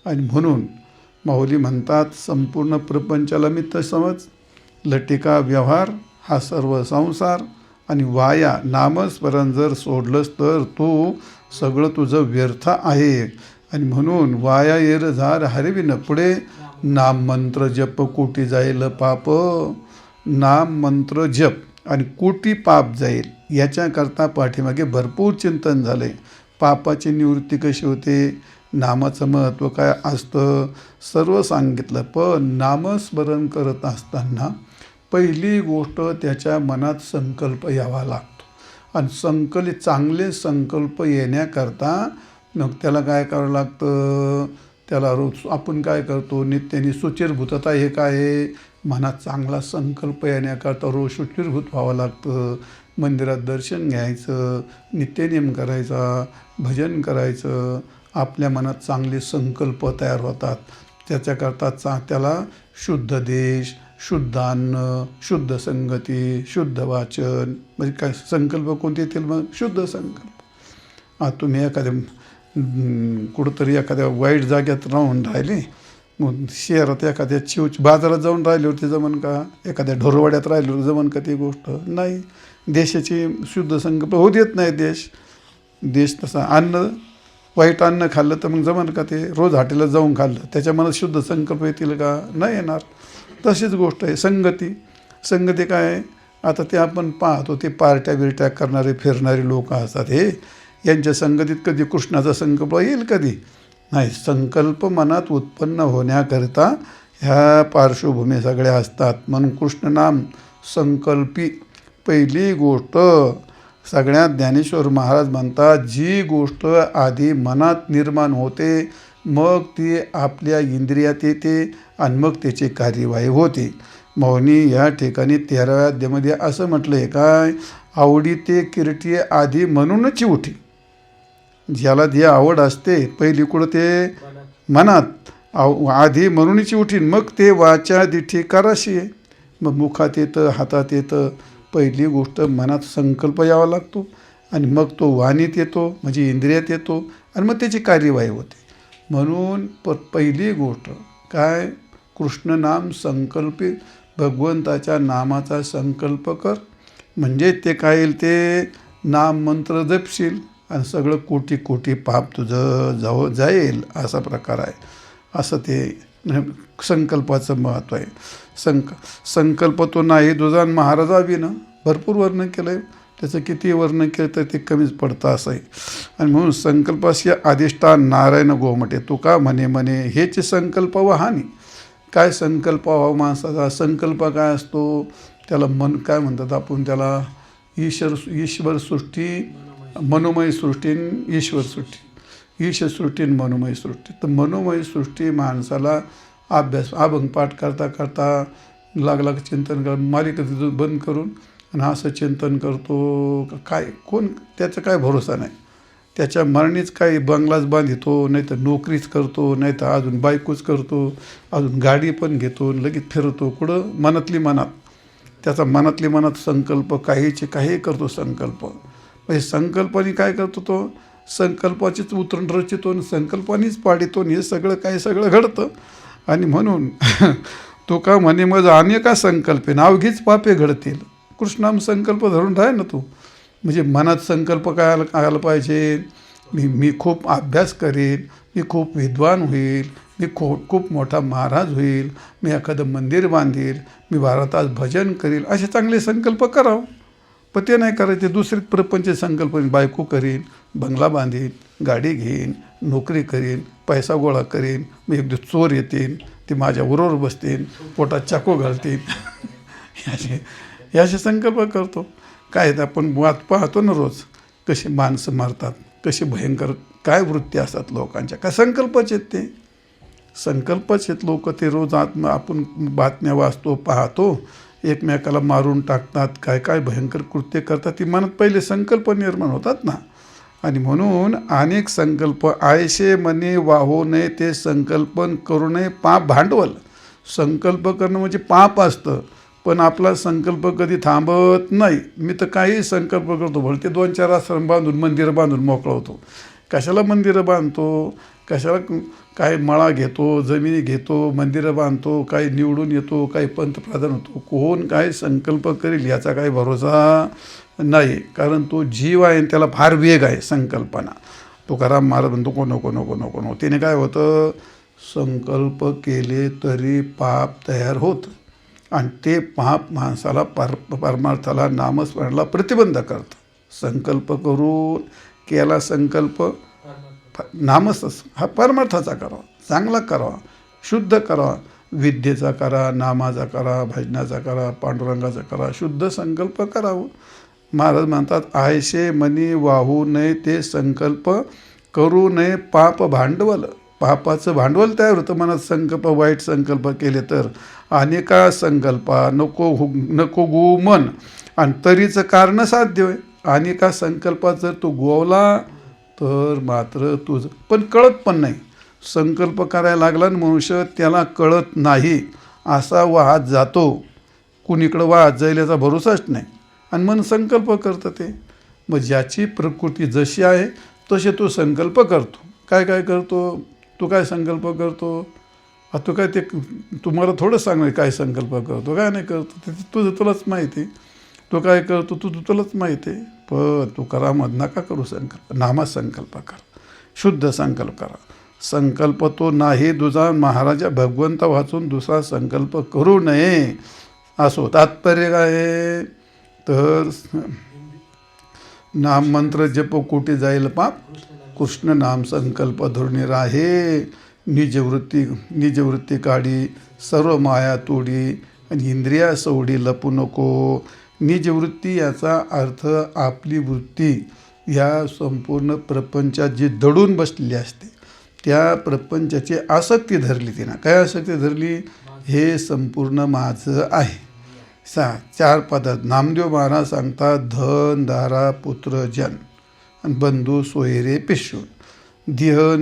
A: आणि म्हणून माऊली म्हणतात, संपूर्ण प्रपंचाला मित्र समज, लटिका व्यवहार हा सर्व संसार, आणि वाया नामस्मरण जर सोडलंस तर तू सगळं तुझं व्यर्थ आहे. आणि म्हणून वाया येरझार हरिविन. पुढे नाम मंत्र जप कोटी जाईल पाप, नाम मंत्र जप आणि कोटी पाप जाईल. याच्याकरता पाठीमागे भरपूर चिंतन झाले. पापाची निवृत्ती कशी होते, नामाचं महत्त्व काय असतं, सर्व सांगितलं. पण नामस्मरण करत असताना पहिली गोष्ट त्याच्या मनात संकल्प यावा लागतो. आणि चांगले संकल्प येण्याकरता मग त्याला काय करावं लागतं, त्याला रोज आपण काय करतो नित्याने शुचिर्भूतता. हे काय आहे, मनात चांगला संकल्प येण्याकरता रोज शुचिर्भूत व्हावं लागतं. मंदिरात दर्शन घ्यायचं, नित्यनेम करायचा, भजन करायचं, आपल्या मनात चांगले संकल्प तयार होतात. त्याच्याकरता त्याला शुद्ध देश, शुद्ध अन्न, शुद्ध संगती, शुद्ध वाचन. म्हणजे काय संकल्प कोणते येतील, मग शुद्ध संकल्प. तुम्ही एखाद्या कुठंतरी एखाद्या वाईट जाग्यात राहून राहिले, मग शहरात एखाद्या बाजारात जाऊन राहिल्यावरती जमन का, एखाद्या ढोरवाड्यात राहिल्यावर जमन का, ती गोष्ट नाही. देशाची शुद्ध संकल्प होऊ देत नाही देश तसा. अन्न वाईट अन्न खाल्लं तर मग जमन का, ते रोज हॉटेलात जाऊन खाल्लं त्याच्या मनात शुद्ध संकल्प येतील का, नाही येणार. तशीच गोष्ट आहे संगती काय आहे, आता ते आपण पाहतो, ते पार्ट्या बिरट्या करणारे फिरणारे लोक असतात. हे यांच्या संगतीत कधी कृष्णाचा संकल्प येईल, कधी नाही. संकल्प मनात उत्पन्न होण्याकरिता ह्या पार्श्वभूमी सगळ्या असतात. म्हणून कृष्णनाम संकल्पी पहिली गोष्ट. सगळ्यात ज्ञानेश्वर महाराज म्हणतात, जी गोष्ट आधी मनात निर्माण होते मग ती आपल्या इंद्रियात येते आणि मग त्याची कार्यवाही होते. मौनी या ठिकाणी 13व्या अध्यायामध्ये असं म्हटलं आहे काय, आवडी ते कीर्ती आधी म्हणूनच उठी. ज्याला जी आवड असते पहिली कुठं ते मनात आधी म्हणूनच उठीन, मग ते वाचा दिठी कराशी आहे. मग मुखात येतं, हातात येतं. पहिली गोष्ट मनात संकल्प यावा लागतो आणि मग तो वाणीत येतो, म्हणजे इंद्रियात येतो आणि मग त्याची कार्यवाही होते. म्हणून पहिली गोष्ट काय, कृष्णनाम संकल्पित, भगवंताच्या नामाचा संकल्प कर, म्हणजे ते काय येईल, ते नाम मंत्र जपशील आणि सगळं कोटी कोटी पाप तुझं जाईल. असा प्रकार आहे. असं ते संकल्पाचं महत्त्व आहे. संकल्प तो नाही तुझा. महाराजाबीनं भरपूर वर्णन केलं आहे, त्याचं किती वर्णन केलं तर ते कमीच पडतं असं आहे. आणि म्हणून संकल्पाशी अधिष्ठान नारायण गोमटे, तुका म्हणे हेच संकल्प व हानी. काय संकल्प व्हावा माणसाचा, संकल्प काय असतो, त्याला मन काय म्हणतात आपण त्याला, ईश्वर सृष्टी, मनोमय सृष्टी, ईश्वर सृष्टी, ईशसृष्टी आणि मनोमय सृष्टी. तर मनोमय सृष्टी माणसाला अभंग पाठ करता करता लागला चिंतन कर, मालिका बंद करून आणि असं चिंतन करतो काय, कोण त्याचा काय भरोसा नाही. त्याच्या मरणीच काही बंगलाच बांधितो, नाही तर नोकरीच करतो, नाही तर अजून बायकोच करतो, अजून गाडी पण घेतो, लगेच फिरतो कुठं, मनातली मनात. त्याचा मनातली मनात संकल्प काहीचे काही करतो संकल्प. म्हणजे संकल्पाने काय करतो, तो संकल्पाचीच उतरण रचितो आणि संकल्पानेच पाडितो. हे सगळं घडतं. आणि म्हणून तो का म्हणे मग अनेका संकल्पे अवघीच पापे घडतील. कृष्णाम संकल्प धरून राह ना तू. म्हणजे मनात संकल्प काय आला पाहिजे, मी खूप अभ्यास करेन, मी खूप विद्वान होईल, मी खूप मोठा महाराज होईल, मी एखादं मंदिर बांधील, मी 12 तास भजन करील, असे चांगले संकल्प करावं. पण ते नाही करायचे. दुसरीच प्रपंच संकल्पने, बायको करीन, बंगला बांधीन, गाडी घेईन, नोकरी करीन, पैसा गोळा करीन, मग एक दिवस चोर येतील, ते माझ्या बरोबर बसतील, पोटात चाकू घालतील. याचे संकल्प करतो. काय ते आपण वाद पाहतो ना रोज, कशी माणसं मारतात, कशी भयंकर काय वृत्ती असतात लोकांच्या. काय संकल्पच आहेत ते, संकल्पच आहेत लोक. ते रोज आपण बातम्या वाचतो, पाहतो, एकमेकाला मारून टाकतात, काय काय भयंकर कृत्य करतात. ती मनात पहिले संकल्प निर्माण होतात ना. आणि म्हणून अनेक संकल्प आयशे मनी वाहो नये ते संकल्पन करू नये पाप भांडवल. संकल्प करणं म्हणजे पाप असतं, पण आपला संकल्प कधी थांबत नाही. मी तर काही संकल्प करतो, भलते 2-4 आश्रम बांधून, मंदिरं बांधून मोकळा होतो. कशाला मंदिरं बांधतो, कशाला काय मळा घेतो, जमिनी घेतो, मंदिरं बांधतो, काही निवडून येतो, काही पंतप्रधान होतो. कोण काय संकल्प करेल याचा काही भरोसा नाही. कारण तो जीव आहे आणि त्याला फार वेग आहे संकल्पना. तुकाराम महाराज म्हणतो नको नको नको नको नको. त्याने काय होतं, संकल्प केले तरी पाप तयार होतं आणि ते पाप माणसाला परमार्थाला नामस्मरणाला प्रतिबंध करतं. संकल्प करून केला संकल्प नामच हा परमार्थाचा करावा, चांगला करावा, शुद्ध करावा, विद्येचा करा, नामाचा करा, भजनाचा करा, पांडुरंगाचा करा, शुद्ध संकल्प करावं. महाराज म्हणतात आयशे मनी वाहू नये ते संकल्प करू नये पाप भांडवल. पापाचं भांडवल तयार होतं मनात संकल्प, वाईट संकल्प केले तर. अनेका संकल्पा नको गो मन आणि तरीचं कारण साध्य होय. अनेका संकल्पात जर तू गोवला तर मात्र तुझं पण कळत पण नाही. संकल्प करायला लागला ना मनुष्य, त्याला कळत नाही, असा वाहत जातो. कुणीकडं वाहत जाईल याचा भरोसाच नाही आणि मन संकल्प करतं ते. मग ज्याची प्रकृती जशी आहे तसे तो संकल्प करतो. काय काय करतो, तू काय संकल्प करतो, तू काय ते तुम्हाला थोडं सांगणार काय संकल्प करतो, काय नाही करतो, ते तुलाच माहिती. तो काय करतो तुलाच माहिती आहे. पण तुकारामात नका करू संकल्प, नामात संकल्प करा, शुद्ध संकल्प करा. संकल्प तो नाही दुजा महाराजा भगवंता वाचून दुसरा संकल्प करू नये. असो तात्पर्य काय आहे तर नाम मंत्र जप कोटी जाईल पाप, कृष्ण नाम संकल्प धोरणे राहे. निजवृत्ती काढी सर्व माया तोडी आणि इंद्रिया सोडी लपू नको. निजवृत्ती याचा अर्थ आपली वृत्ती या संपूर्ण प्रपंचात जी दडून बसलेली असते, त्या प्रपंचाची आसक्ती धरली तिनं. काय आसक्ती धरली, हे संपूर्ण माझं आहे. 4 पदात नामदेव महाराज सांगतात धन दारा पुत्र जन आणि बंधू सोयरे पिशून.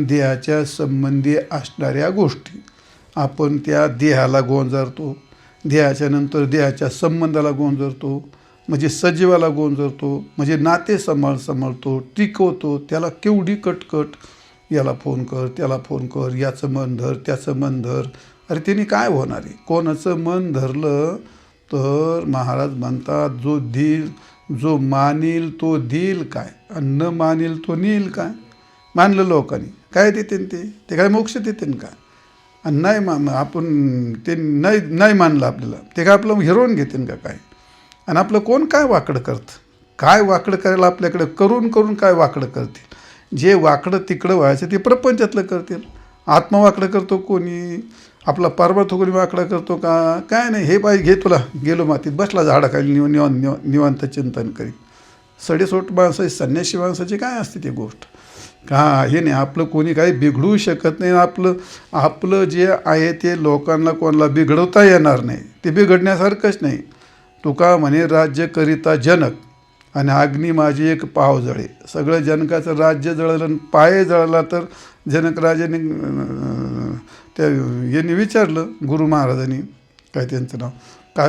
A: देहाच्या संबंधी असणाऱ्या गोष्टी आपण त्या देहाला गोंजारतो, देहाच्या नंतर देहाच्या संबंधाला गोंजारतो, म्हणजे सजीवाला गोंजारतो, म्हणजे नाते सांभाळतो, टिकवतो. त्याला केवढी कटकट, याला फोन कर, त्याला फोन कर, याचं मन धर, त्याचं मन धर. अरे त्याने काय होणार आहे. कोणाचं मन धरलं तर महाराज म्हणतात जो मानील तो देईल काय आणि न मानील तो नेईल काय. मानलं लोकांनी काय देते ते काय मोक्ष देते काय. आणि नाही आपण ते नाही मानलं आपल्याला, ते काय आपलं हिरवून घेते का काय. आणि आपलं कोण काय वाकडं करतं, काय वाकडं करायला आपल्याकडे करून काय वाकडं करतील. जे वाकडं तिकडं व्हायचं ते प्रपंचातलं करतील. आत्मा वाकडं करतो कोणी, आपला परमार्थ कोणी वाकडा करतो का, काय नाही. हे बाई घे तुला, गेलो मातीत बसला झाडाखाली निवांत चिंतन करीत. सडेसोट माणसाची, संन्यासी माणसाची काय असते ती गोष्ट. हे नाही, आपलं कोणी काही बिघडू शकत नाही. आपलं जे आहे ते लोकांना कोणाला बिघडवता येणार नाही, ते बिघडण्यासारखंच नाही. तुका म्हणे राज्य करिता जनक आणि अग्नी माझी एक पाव जळे. सगळं जनकाचं राज्य जळलं आणि पाय जळला तर जनक राजाने त्या यांनी विचारलं गुरु महाराजांनी, काय त्यांचं नाव काय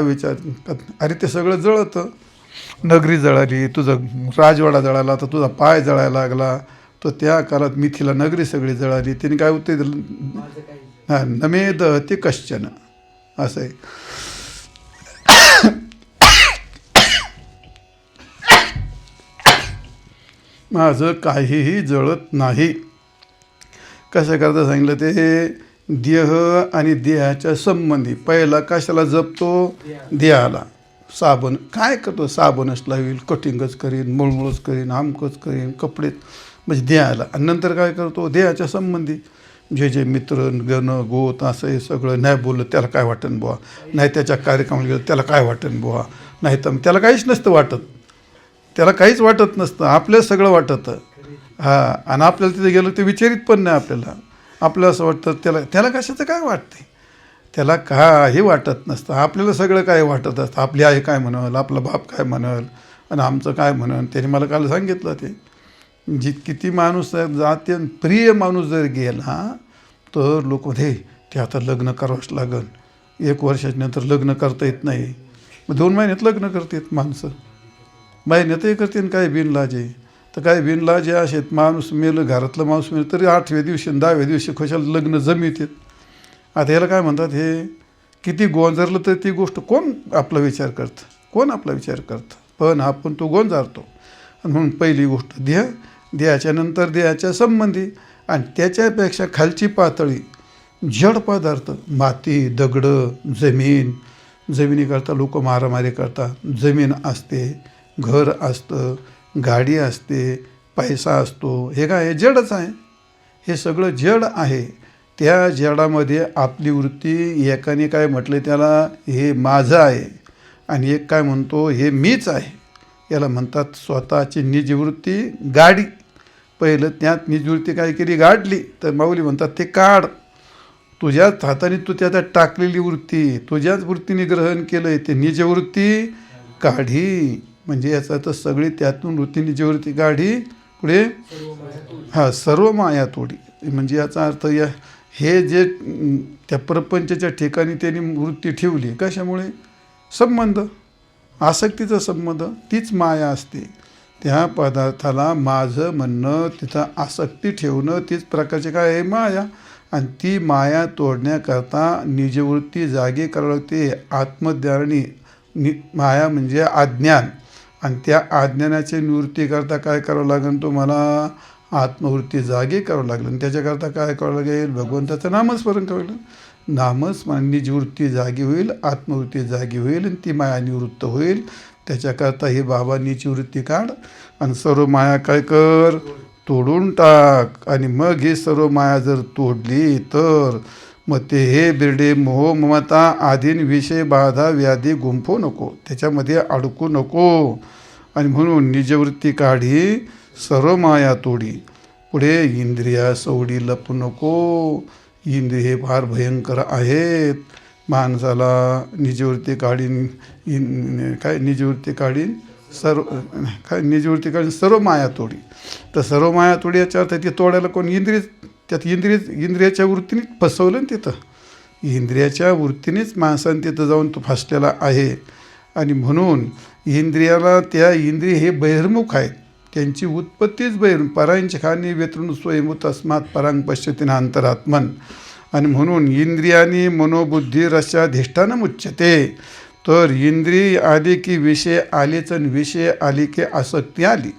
A: अरे ते सगळं जळतं. नगरी जळाली, तुझं राजवाडा जळाला, तर तुझा पाय जळायला लागला. तर त्या काळात मिथिला नगरी सगळी जळाली. त्यांनी काय उत्तर दिलं, नमेद ते कश्चन. असं आहे. माझं काहीही जळत नाही. कसं करता सांगितलं ते, देह आणि देहाच्या संबंधी. पहिला कशाला जपतो, देहाला. साबण काय करतो, साबणच लावील, कटिंगच करीन, मुळमुळच करीन, आमकच करीन, कपडे म्हणजे देहाला. आणि नंतर काय करतो, देहाच्या संबंधी जे जे मित्र गण गोत असं हे सगळं नाही बोललं त्याला काय वाटेन बुवा, नाही त्याच्या कार्यक्रमाला गेलं त्याला काय वाटेन बुवा, नाही तर त्याला काहीच नसतं वाटत, त्याला काहीच वाटत नसतं, आपल्याला सगळं वाटतं. हां, आणि आपल्याला तिथे गेलं ते विचारित पण नाही आपल्याला असं वाटतं त्याला कशाचं काय वाटते, त्याला काही वाटत नसतं. आपल्याला सगळं काय वाटत असतं, आपली आई काय म्हणाल, आपला बाप काय म्हणाल आणि आमचं काय म्हणाल. त्याने मला काल सांगितलं ते किती माणूस जाते प्रिय माणूस जर गेला तर लोक ते आता लग्न करावंच लागन, 1 वर्षाच्या नंतर लग्न करता येत नाही, मग 2 महिन्यात लग्न करतात माणसं, महिन्यातही करते. काय बिनलाजे तर काय बिनलाजे असे माणूस मेलं, घरातलं माणूस मेलं तरी 8व्या दिवशी 10व्या दिवशी खुशाल लग्न जमीत येत. आता ह्याला काय म्हणतात, हे किती गोंजारलं तर ती गोष्ट कोण आपला विचार करतं, पण आपण तो गोंजारतो. आणि म्हणून पहिली गोष्ट देहाच्या नंतर देहाच्या संबंधी, आणि त्याच्यापेक्षा खालची पातळी जड पदार्थ, माती, दगडं, जमिनीकरता लोक मारामारी करतात. जमीन असते, घर असतं, गाडी असते, पैसा असतो, हे काय जडच आहे, हे सगळं जड आहे. त्या जडामध्ये आपली वृत्ती, एकाने काय म्हटलं त्याला हे माझं आहे, आणि एक काय म्हणतो हे मीच आहे. याला म्हणतात स्वतःची निजवृत्ती गाडी. पहिलं त्यात निजवृत्ती काय केली, गाडली, तर माऊली म्हणतात ते काढ. तुझ्याच हाताने तू त्यात टाकलेली वृत्ती, तुझ्याच वृत्तीने ग्रहण केलं आहे, ते निजवृत्ती काढी. म्हणजे याचा तर सगळी त्यातून वृत्ती निजवृत्ती काढी, पुढे सर्व माया तोडी. म्हणजे याचा अर्थ हे जे त्या प्रपंचाच्या ठिकाणी त्यांनी वृत्ती ठेवली, कशामुळे, संबंध, आसक्तीचा संबंध, तीच माया असते. त्या पदार्थाला माझं म्हणणं, तिथं आसक्ती ठेवणं, तीच प्रकारचे काय आहे, माया. आणि ती माया तोडण्याकरता निजवृत्ती जागी करावी लागते. आत्मज्ञानी माया म्हणजे अज्ञान, आणि त्या अज्ञानाची निवृत्ती करता काय करावं लागेल, तुम्हाला आत्मवृत्ती जागी करावं लागेल. आणि त्याच्याकरता काय करावं लागेल, भगवंताचं नामस्मरण करावं लागेल. नामस्मरण निजवृत्ती जागी होईल, आत्मवृत्ती जागी होईल, आणि ती माया निवृत्त होईल. त्याच्याकरता हे बाबा निजवृत्ती काढ आणि सर्व माया काय कर, तोडून टाक. आणि मग ही सर्व माया जर तोडली तर मग ते हे बिरडे मोह ममता आदीन विषय बाधा व्याधी गुंफू नको, त्याच्यामध्ये अडकू नको. आणि म्हणून निजवृत्ती काढी, सर्व माया तोडी. पुढे इंद्रिया सवडी लपू नको. इंद्रिय हे फार भयंकर आहेत. माणसाला निजवृत्ती काढीन निजवृत्ती काढीन सर्व माया तोडी. तर सर्व माया तोडी याच्या अर्थ ते तोडायला कोण, इंद्रियाच्या वृत्तीने फसवलं ना तिथं, इंद्रियाच्या वृत्तीनेच माणसाने तिथं जाऊन तो फसलेला आहे. आणि म्हणून इंद्रियाला इंद्रिय हे बहिर्मुख आहेत, त्यांची उत्पत्तीच परांची खाणी वेतृण स्वयंभूत तस्मात परांग पश्यतीन अंतरात्मन. आणि म्हणून इंद्रियानी मनोबुद्धी रस्याधिष्ठानं मुच्यते. तर इंद्रिय आली की विषय आलेच, आणि विषय आली की आसक्ती आली.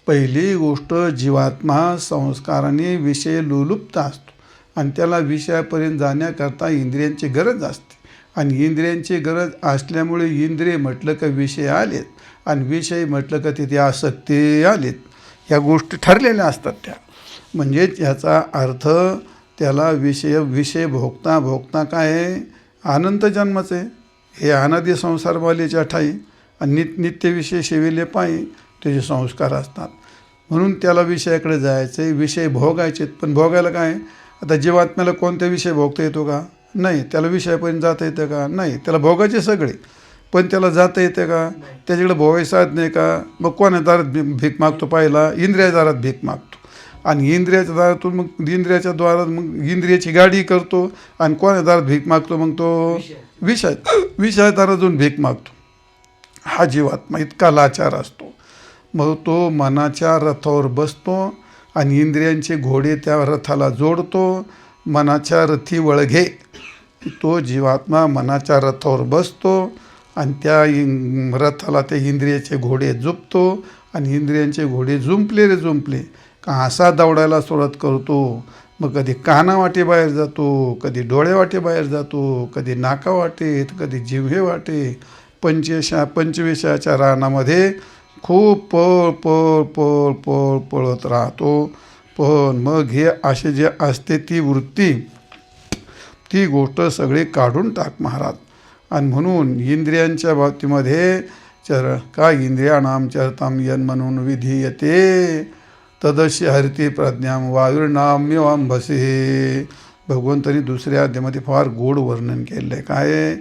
A: पहिली गोष्ट, जीवात्मा संस्काराने विषय लोलुप्त असतो, आणि त्याला विषयापर्यंत जाण्याकरता इंद्रियांची गरज असते. आणि इंद्रियांची गरज असल्यामुळे इंद्रिय म्हटलं का विषय आलेत, आणि विषय म्हटलं का तिथे आसक्ती आलीत. ह्या गोष्टी ठरलेल्या असतात त्या. म्हणजेच याचा अर्थ त्याला विषय भोगता काय आहे, अनंत जन्माचे हे अनादी संसारवालीच्या ठाई, आणि नित्य विषय सेविले पायी त्याचे संस्कार असतात. म्हणून त्याला विषयाकडे जायचे, विषय भोगायचे. पण भोगायला काय, आता जीवात्म्याला कोणत्या विषय भोगता येतो का, नाही. त्याला विषयापर्यंत जाता येतं का, नाही. त्याला भोगायचे सगळे, पण त्याला जाता येते का, त्याच्याकडे भोगायचं साध नाही का. मग कोणा दारात भीक मागतो, पाहिला इंद्रिया दारात भीक मागतो. आणि इंद्रियाच्या दारातून मग इंद्रियाच्या द्वारात मग इंद्रियाची गाडी करतो, आणि कोणा दारात भीक मागतो, मग तो विषय दारातून भीक मागतो. हा जीवात्मा इतका लाचार असतो. मग तो मनाच्या रथावर बसतो, आणि इंद्रियांचे घोडे त्या रथाला जोडतो. मनाच्या रथी वळघे, तो जीवात्मा मनाच्या रथावर बसतो, आणि त्या रथाला त्या इंद्रियाचे घोडे जुंपतो. आणि इंद्रियांचे घोडे जुंपले का असा दौडायला सुरुवात करतो. मग कधी कानावाटे बाहेर जातो, कधी डोळेवाटे बाहेर जातो, कधी नाकावाटेत, कधी जिव्हे वाटे. पंचविषयाच्या रानामध्ये खूप पळ पळ पळ पळ पळत राहतो. पण मग हे असे जे असते ती वृत्ती, ती गोष्ट सगळी काढून टाक महाराज. आणि म्हणून इंद्रियांच्या बाबतीमध्ये इंद्रियाणाम चरताम यन म्हणून विधीयते तदशी हरिती प्रज्ञाम वायुर्नाम्यवांभसे. भगवंतांनी दुसऱ्या अध्यायामध्ये फार गोड वर्णन केलं आहे. काय?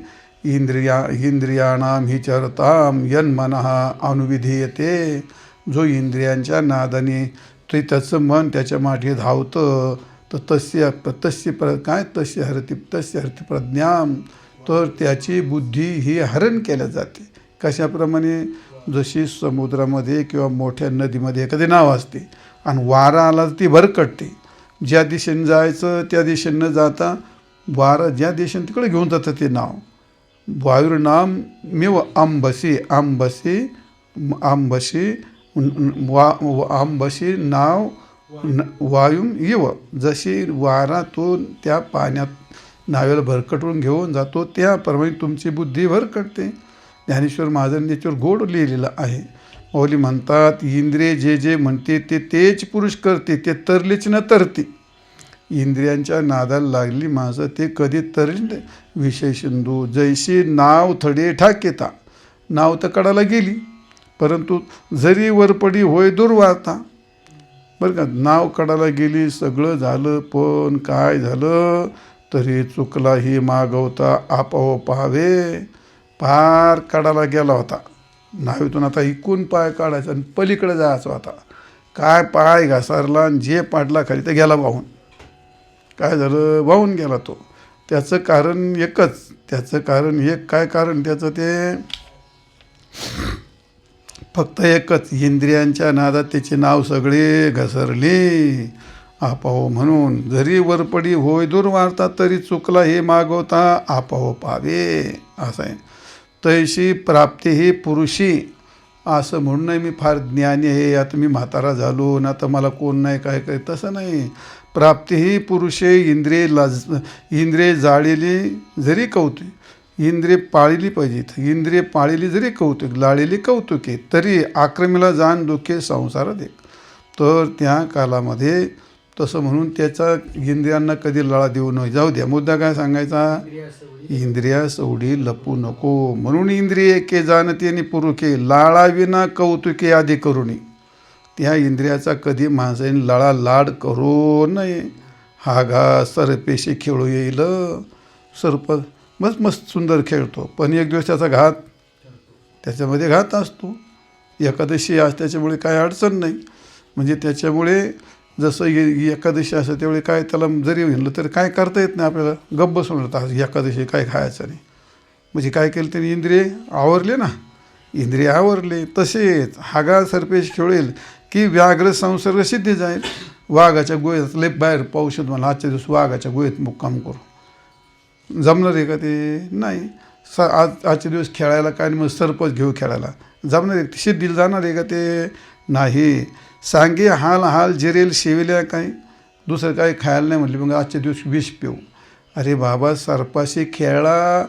A: इंद्रियाणाम ही चरताम यन मनः अनुविधीयते. जो इंद्रियांच्या नादाने ते त्याचं मन त्याच्या मागे धावतं, तर तस्य हरती प्रज्ञाम, तर त्याची बुद्धी ही हरण केल्या जाते. कशाप्रमाणे? जशी समुद्रामध्ये किंवा मोठ्या नदीमध्ये एखादी नाव असते आणि वारा आला तर ती भरकटते. ज्या दिशेने जायचं त्या दिशेने न जाता वारा ज्या दिशेने तिकडे घेऊन जातं ते नाव. वायुर्नाम मिव आंबसी आंबसी आंबशी आंबशी नाव वायुम इव. जशी वारा तो त्या पाण्यात नावेला भरकटून घेऊन जातो त्याप्रमाणे तुमची बुद्धी भरकटते. ज्ञानेश्वर महाराजांनी त्याच्यावर गोड लिहिलेलं आहे. माऊली म्हणतात, इंद्रिय जे जे म्हणते ते तेच पुरुष करते, ते तरलेच न तरते. इंद्रियांच्या नादाला लागली माणसं ते कधी तरली. विषय सिंधू जैशी नाव थडे ठाकेता. नाव तर कडाला गेली, परंतु जरी वरपडी होय दुर्वार्ता. बरं का, नाव कडाला गेली, सगळं झालं, पण काय झालं? तरी चुकला ही मागवता आपाव पाहावे. पार कडाला गेला होता, नावेतून आता इकून पाय काढायचा आणि पलीकडे जायचं होता. काय पाय घसरला आणि जे पाडला खाली तर गेला वाहून. काय झालं? वाहून गेला तो. त्याचं कारण एकच, त्याचं कारण एक. काय कारण त्याचं? ते फक्त एकच, इंद्रियांच्या नादात त्याचे नाव सगळे घसरले. आपाहो म्हणून जरी वरपडी होय दुर्वार्ता, तरी चुकला हे मागवता आपाहो पावे. असं आहे. तैशी प्राप्ती ही पुरुषी. असं म्हणून नाही मी फार ज्ञानी आहे, आता मी म्हातारा झालो ना, आता मला कोण नाही काय काय, तसं नाही. प्राप्ती ही पुरुषे इंद्रिय जाळलेली जरी कौतुक, इंद्रिय पाळली पाहिजेत. इंद्रिय पाळलेली जरी कौतुक, लाळलेली कौतुके, तरी आक्रमीला जाण दुखे संसार दे. तर त्या कालामध्ये तसं म्हणून त्याचा इंद्रियांना कधी लळा देऊ नये. जाऊ द्या, मुद्दा काय सांगायचा? इंद्रिया सवडी लपू नको. म्हणून इंद्रिय के जाणते आणि पुरुखे लाळाविना कौतुके आधी करुणी. त्या इंद्रियाचा कधी माणसाने लळा लाड करू नये. हा घा सरपेशी खेळू येईल. सर्प मस्त मस्त सुंदर खेळतो, पण एक दिवस त्याचा घात, त्याच्यामध्ये घात असतो. एकादशी आज त्याच्यामुळे काय अडचण नाही. म्हणजे त्याच्यामुळे जसं एकादशी असं त्यावेळी काय त्याला जरी म्हणलं तरी काय करता येत नाही आपल्याला. गप्प बसून राहतात, एकादशी काय खायचं नाही. म्हणजे काय केलं त्यांनी? इंद्रिय आवरले ना, इंद्रिय आवरले. तसेच हागा सर्पेश खेळेल की व्याघ्र संसर्ग सिद्धी जाईल. वाघाच्या गोळ्यात लय बाहेर पाऊस येतो, मला आजच्या दिवस वाघाच्या गोळ्यात मुक्काम करू, जमणार आहे का ते? नाही. आजच्या दिवस खेळायला काय मग सर्पच घेऊ खेळायला, जमणार आहे? सिद्धीला जाणार आहे का ते? नाही. सांगे हाल हाल जिरेल शिविल्या काय, दुसरं काही खायला नाही म्हटलं, मग आजच्या दिवस विष पिऊ. अरे बाबा, सर्पाशी खेळला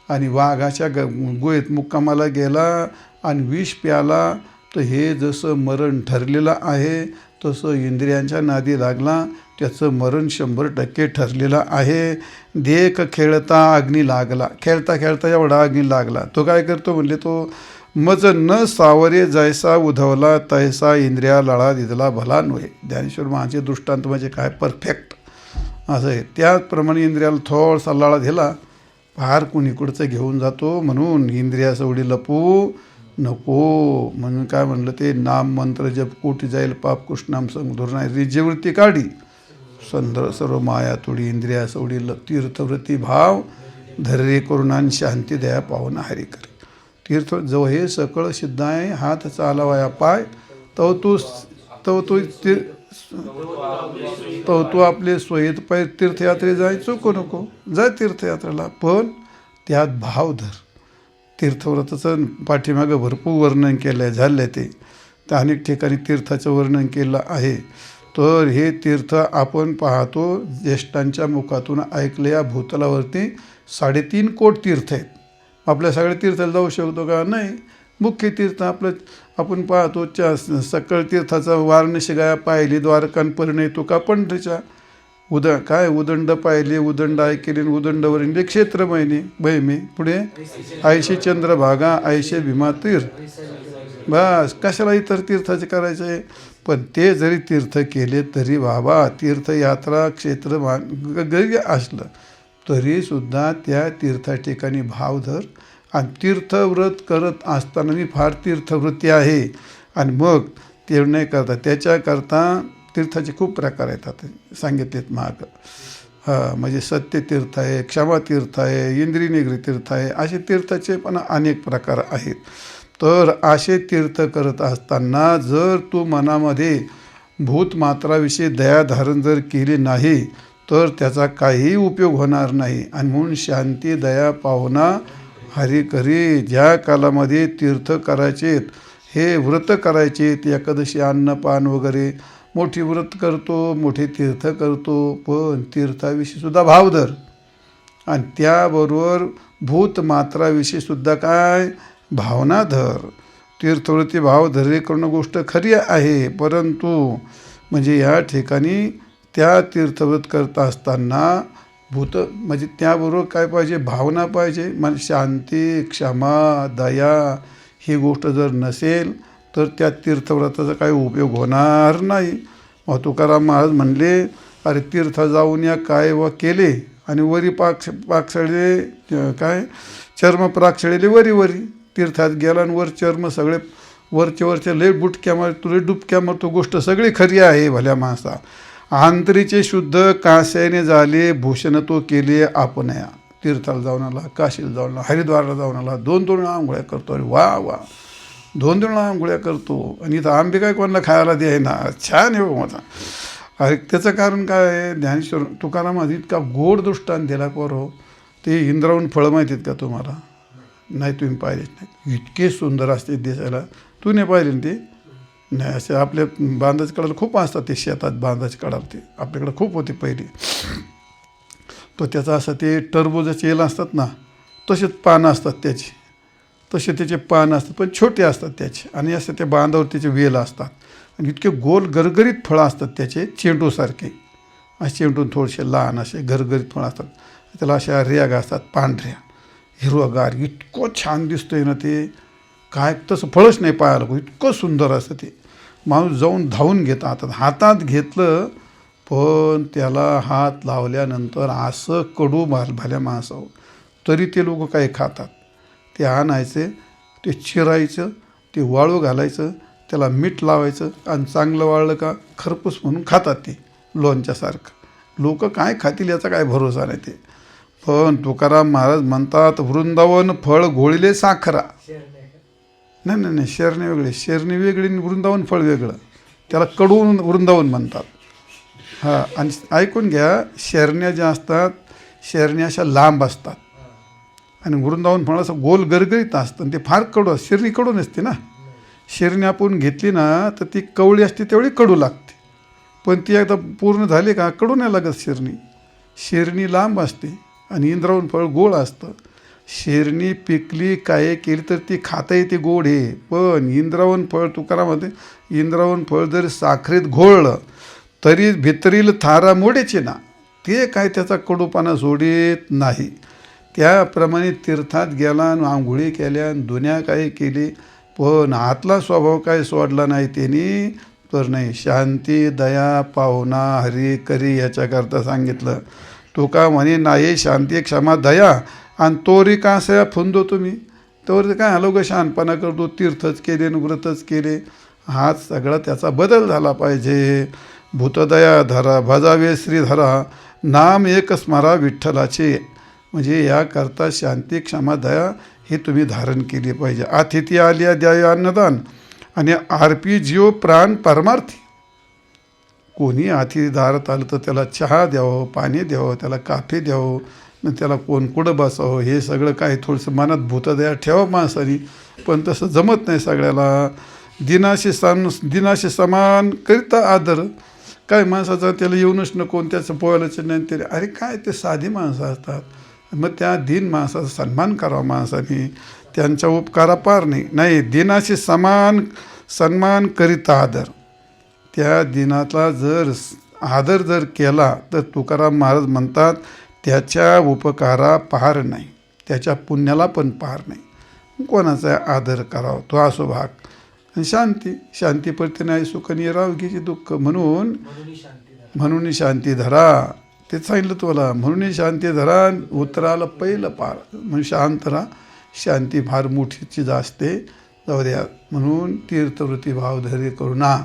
A: आणि वाघाच्या गोळ्यात मुक्कामाला गेला आणि विष प्याला, तर हे जसं मरण ठरलेलं आहे तसं इंद्रियांच्या नादी लागला त्याचं मरण 100% ठरलेलं आहे. देख खेळता अग्नी लागला, खेळता खेळता एवढा अग्नी लागला. तो काय करतो म्हणले, तो मज न सावरे जैसा उधवला तैसा इंद्रिया लळा दिदला भला नव्हे. ज्ञानेश्वर महाराजांचे दृष्टांत म्हणजे काय परफेक्ट असं आहे. त्याचप्रमाणे इंद्रियाला थोडासा लळा दिला, फार कुणीकडचं घेऊन जातो. म्हणून इंद्रिया सवडी लपू नको. म्हणून काय म्हणलं ते? नाम मंत्र जप कोटी जाईल पाप कृष्णाम संग धुरणाय रिजवृत्ती काढी संदर सर्व माया तोडी. इंद्रिया सवडी तीर्थवृत्ती भाव धैर्य करुणान शांती दया पावन हरी करी. तीर्थ जो हे सकळ सिद्ध आहे, हात चालवाया पाय तो तू आपले स्वयत पाय तीर्थयात्रे जाय चुकू नको. जाय तीर्थयात्रेला, पण त्यात भाव धर. तीर्थव्रताचं पाठीमागं भरपूर वर्णन केलं आहे, झालं आहे ते. त्या अनेक ठिकाणी तीर्थाचं वर्णन केलं आहे. तर हे तीर्थ आपण पाहतो, ज्येष्ठांच्या मुखातून ऐकले. या भूतलावरती 3.5 कोटी तीर्थ आहेत. आपल्या सगळ्या तीर्थाला जाऊ शकतो का? नाही. मुख्य तीर्थ आपलं आपण पाहतो, सकळ तीर्थाचा वारणसी गाया पाहिली, द्वारकान परिणय तुका पंढरीच्या. उदंड पाहिले, उदंड ऐकले, उदंडवरील क्षेत्र महिमे. पुढे ऐशे चंद्रभागा, ऐशे भीमा तीर्थ. बस, कशाला इतर तीर्थाचे करायचं आहे? पण ते जरी तीर्थ केले तरी बाबा, तीर्थयात्रा क्षेत्र जरी असलं तरीसुद्धा त्या तीर्था ठिकाणी भाव धर. आणि तीर्थव्रत करत असताना मी फार तीर्थवृत्ती आहे आणि मग ते नाही करता. त्याच्याकरता तीर्थाचे खूप प्रकार येतात, सांगितलेत माग. म्हणजे सत्यतीर्थ आहे, क्षमातीर्थ आहे, इंद्रियनिग्रह तीर्थ आहे, असे तीर्थाचे पण अनेक प्रकार आहेत. तर असे तीर्थ करत असताना जर तू मनामध्ये भूतमात्राविषयी दया धारण जर केली नाही तर त्याचा काहीही उपयोग होणार नाही. आणि म्हणून शांती दया पावना हरी करी. ज्या कालामध्ये तीर्थ करायचेत, हे व्रत करायचेत, एकादशी अन्नपान वगैरे मोठी व्रत करतो, मोठे तीर्थ करतो, पण तीर्थाविषयी सुद्धा भाव धर. आणि त्याबरोबर भूतमात्राविषयी सुद्धा काय भावना धर. तीर्थवृत्ती भाव धरे करणं गोष्ट खरी आहे, परंतु म्हणजे या ठिकाणी त्या तीर्थव्रत करत असताना म्हणजे त्याबरोबर काय पाहिजे? भावना पाहिजे. म्हणजे शांती, क्षमा, दया ही गोष्ट जर नसेल तर त्या तीर्थव्रताचा काही उपयोग होणार नाही. मग तुकाराम महाराज म्हणले, अरे तीर्थ जाऊन या काय व केले आणि वरी पाकसळे काय चर्म प्राक्षळेले वरी. तीर्थात गेला आणि वर चर्म सगळे वरचे लय बुटक्या मार, तुले डुबक्या मारतो. गोष्ट सगळी खरी आहे भल्या माणसा. आंतरीचे शुद्ध कांस्याने झाले, भूषण तो केले आपणया. तीर्थाला जाऊन आला, काशीला जाऊन आला, हरिद्वारला जाऊन आला, 2 आंघोळ्या करतो. अरे वा वा, 2 आंघोळ्या करतो. आणि इथं आंबे काय कोणाला खायला द्याय ना, छान आहे माझा. अरे त्याचं कारण काय आहे? ज्ञानेश्वर तुकारामात इतका गोड दृष्टांत दिला पोरो. ते इंद्रावून फळं माहिती आहेत का तुम्हाला? नाही, तुम्ही पाहिलेच नाही. इतके सुंदर असते दिसायला. तू नाही पाहिले ना ते? नाही. असे आपल्या बांधाच्या कडाला खूप असतात ते, शेतात बांधाच्या कडाला ते आपल्याकडे खूप होते पहिले. तो त्याचा असं ते टरबूजाचे येल असतात ना, तसेच पानं असतात त्याची, तसे त्याचे पानं असतात, पण छोटे असतात त्याचे. आणि असं त्या बांधावर त्याचे वेल असतात आणि इतके गोल गरगरीत फळं असतात त्याचे, चेंडूसारखे. असे चेंडून थोडेसे लहान असे गरगरीत फळं असतात. त्याला अशा रेग असतात पांढऱ्या, हिरवगार. इतकं छान दिसतंय ना ते, काय तसं फळच नाही पाहायला. इतकं सुंदर असतं ते. माणूस जाऊन धावून घेतात, हातात घेतलं, पण त्याला हात लावल्यानंतर असं कडू भल्या माणसावर. तरी ते लोक काय खातात? ते आणायचे, ते चिरायचं, ते वाळू घालायचं, त्याला मीठ लावायचं आणि चांगलं वाळलं का खरपूस म्हणून खातात ते लोणच्यासारखं. लोक काय खातील याचा काय भरोसा नाही ते. पण तुकाराम महाराज म्हणतात, वृंदावन फळ घोळीले साखरा. नाही, शेरणे वेगळे, शेरणी वेगळी, वृंदावन फळ वेगळं. त्याला कडून वृंदावन म्हणतात. हां, आणि ऐकून घ्या, शेरण्या ज्या असतात, शेरण्या अशा लांब असतात आणि वृंदावन फळ असं गोल गरगरीत असतं. आणि ते फार कडू असतं. शेरणी कडू नसते ना. शेरणी आपण घेतली ना तर ती कवळी असते तेवढी कडू लागते, पण ती एकदा पूर्ण झाली का कडू नाही लागत. शेरणी लांब असते आणि इंद्रावण फळ गोड असतं. शेरणी पिकली काय केली तर ती खाता येते, गोड आहे. पण इंद्रावण फळ तुकारामध्ये, इंद्रावण फळ जर साखरेत घोळलं तरी भितरील थारा मोडेचे ना, ते काय त्याचा कडूपणा सोडित नाही. त्याप्रमाणे तीर्थात गेला आणि आंघोळी केल्या, दुन्या काय केली, पण आतला स्वभाव काय सोडला नाही त्यांनी तर नाही. शांती दया पावना हरी करी याच्याकरता सांगितलं. तुका म्हणे नाही शांती क्षमा दया आणि तोरी कांस्या फुंदो तुम्ही. तर काय आलो ग शहाणपणा करतो, तीर्थच केले आणि व्रतच केले. हाच सगळा त्याचा बदल झाला पाहिजे. भूतदया धरा भजावे श्रीधरा, नाम एक स्मरा विठ्ठलाचे. म्हणजे याकरता शांती क्षमा दया हे तुम्ही धारण केली पाहिजे. अतिथी आलिया द्याय अन्नदान आणि आरपी जीव प्राण परमार्थी. कोणी अतिथी दारात आलं तर त्याला चहा द्यावं, पाणी द्यावं, त्याला काफी द्यावं, न त्याला कोण कुठं बसावं, हे सगळं काय थोडंसं मनात भूतदया ठेवावं माणसानी. पण तसं जमत नाही सगळ्याला. दिनाशी समान करीता आदर, काय माणसाचा त्याला येऊनच नको, त्याचं पोहायलाच नाही तरी, अरे काय ते साधी माणसं असतात. मग त्या दीन माणसाचा सन्मान करावा माणसाने, त्यांच्या उपकारापार नाही दिनाशी सन्मान करीत आदर. त्या दिनाचा जर आदर जर केला तर तुकाराम महाराज म्हणतात त्याच्या उपकारा पार नाही, त्याच्या पुण्याला पण पार नाही. कोणाचा आदर करावा तो असो भाग. आणि शांती पडते नाही सुख निराव घ्यायचे दुःख, म्हणून शांती धरा. ते सांगितलं तुला, म्हणून शांती धरा. उतराला पहिलं पार म्हणून शांत राहा. शांती फार मोठी चीज असते, जाऊ द्या. म्हणून तीर्थवृत्ती भाव धैर्य करुणा.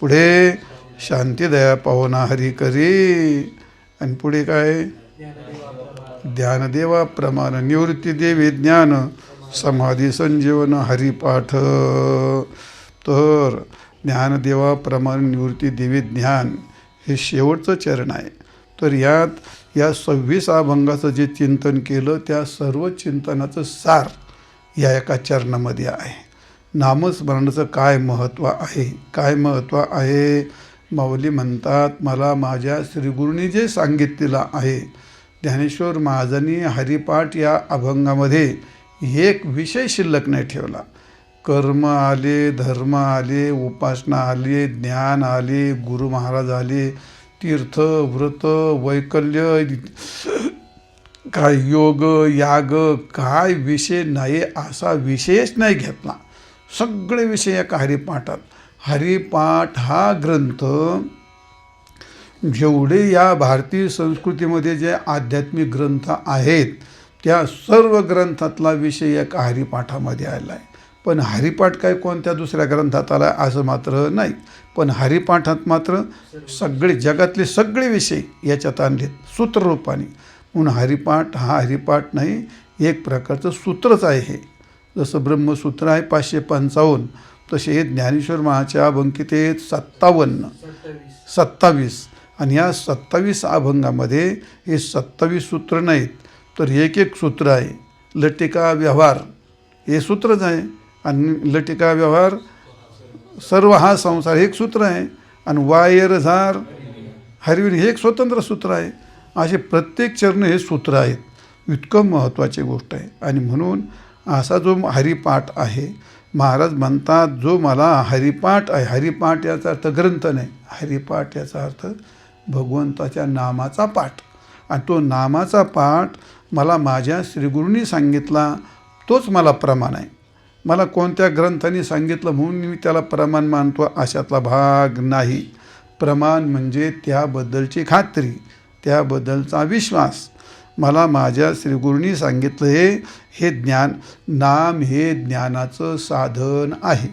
A: पुढे शांती दया पावना हरी करी. आणि पुढे काय, ध्यानदेवा प्रमाण निवृत्ती देवी ज्ञान समाधी संजीवन हरिपाठ. तर ज्ञानदेवा प्रमाण निवृत्ती देवी ज्ञान हे शेवटचं चरण आहे. तर या 26 अभंगाचं जे चिंतन केलं त्या सर्व चिंतनाचं सार या एका चरणामध्ये आहे. नामस्मरणाचं काय महत्त्व आहे, माऊली म्हणतात, मला माझ्या श्रीगुरूंनी जे सांगितलेलं आहे. ज्ञानेश्वर महाराजांनी हरिपाठ या अभंगामध्ये एक विषय शिल्लक नाही ठेवला. कर्म आले, धर्म आले, उपासना आले, ज्ञान आले, गुरु महाराज आले, तीर्थ व्रत वैकल्य, काय योग याग, काय विषय नाही असा विषयच नाही घेतला. सगळे विषय एका हरिपाठात. हरिपाठ हा ग्रंथ जेवढे या भारतीय संस्कृतीमध्ये जे आध्यात्मिक ग्रंथ आहेत त्या सर्व ग्रंथातला विषय एका हरिपाठामध्ये आला आहे. पण हरिपाठ काय कोणत्या दुसऱ्या ग्रंथात आला असं मात्र नाही, पण हरिपाठात मात्र सगळे जगातले सगळे विषय याच्यात आणलेत सूत्ररूपाने. म्हणून हरिपाठ हा हरिपाठ नाही, एक प्रकारचं सूत्रच आहे हे. जसं ब्रह्मसूत्र आहे 555, तसे हे ज्ञानेश्वर महाराजांच्या अभंगित आहेत 27. आणि या 27 अभंगामध्ये हे 27 सूत्र नाहीत, तर एक सूत्र आहे. लटिका व्यवहार हे सूत्रच आहे, आणि लटिका व्यवहार सर्व हा संसार एक सूत्र आहे, आणि वायर झार हरिविन हे एक स्वतंत्र सूत्र आहे. असे प्रत्येक चरण हे सूत्र आहेत. इतकं महत्त्वाची गोष्ट आहे. आणि म्हणून असा जो हरिपाठ आहे, महाराज म्हणतात जो मला हरिपाठ आहे, हरिपाठ याचा अर्थ ग्रंथ नाही, हरिपाठ याचा अर्थ भगवंताच्या नामाचा पाठ. आणि तो नामाचा पाठ मला माझ्या श्रीगुरूंनी सांगितला तोच मला प्रमाण आहे. मला कोणत्या ग्रंथाने सांगितलं म्हणून मी त्याला प्रमाण मानतो अशातला भाग नाही. प्रमाण म्हणजे त्याबद्दलची खात्री, त्याबद्दलचा विश्वास. मला माझ्या श्रीगुरूंनी सांगितलं हे ज्ञान, नाम हे ज्ञानाचं साधन आहे,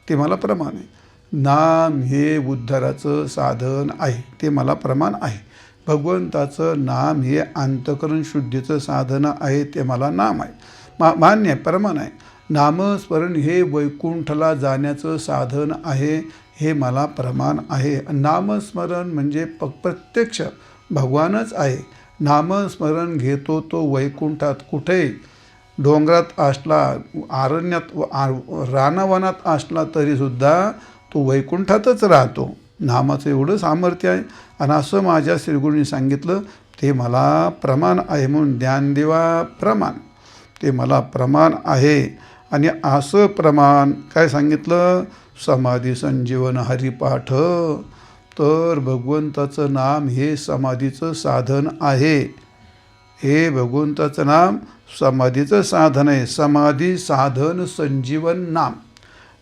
A: ते मला प्रमाण आहे. नाम हे उद्धाराचं साधन आहे, ते मला प्रमाण आहे. भगवंताचं नाम हे अंतःकरण शुद्धीचं साधन आहे, ते मला नाम आहे, मान्य आहे, प्रमाण आहे. नामस्मरण हे वैकुंठला जाण्याचं साधन आहे, हे मला प्रमाण आहे. नामस्मरण म्हणजे प्रत्यक्ष भगवानच आहे. नामस्मरण घेतो तो वैकुंठात, कुठे डोंगरात असला, अरण्यात रानावनात असला तरीसुद्धा तो वैकुंठातच राहतो. नामाचं एवढं सामर्थ्य आहे. आणि असं माझ्या श्रीगुरूंनी सांगितलं ते मला प्रमाण आहे. म्हणून ज्ञानदेवा प्रमाण, ते मला प्रमाण आहे. आणि असं प्रमाण काय सांगितलं, समाधी संजीवन हरिपाठ. तर भगवंताचं नाम हे समाधीचं साधन आहे. हे भगवंताचं नाम समाधीचं साधन आहे. समाधी साधन संजीवन नाम.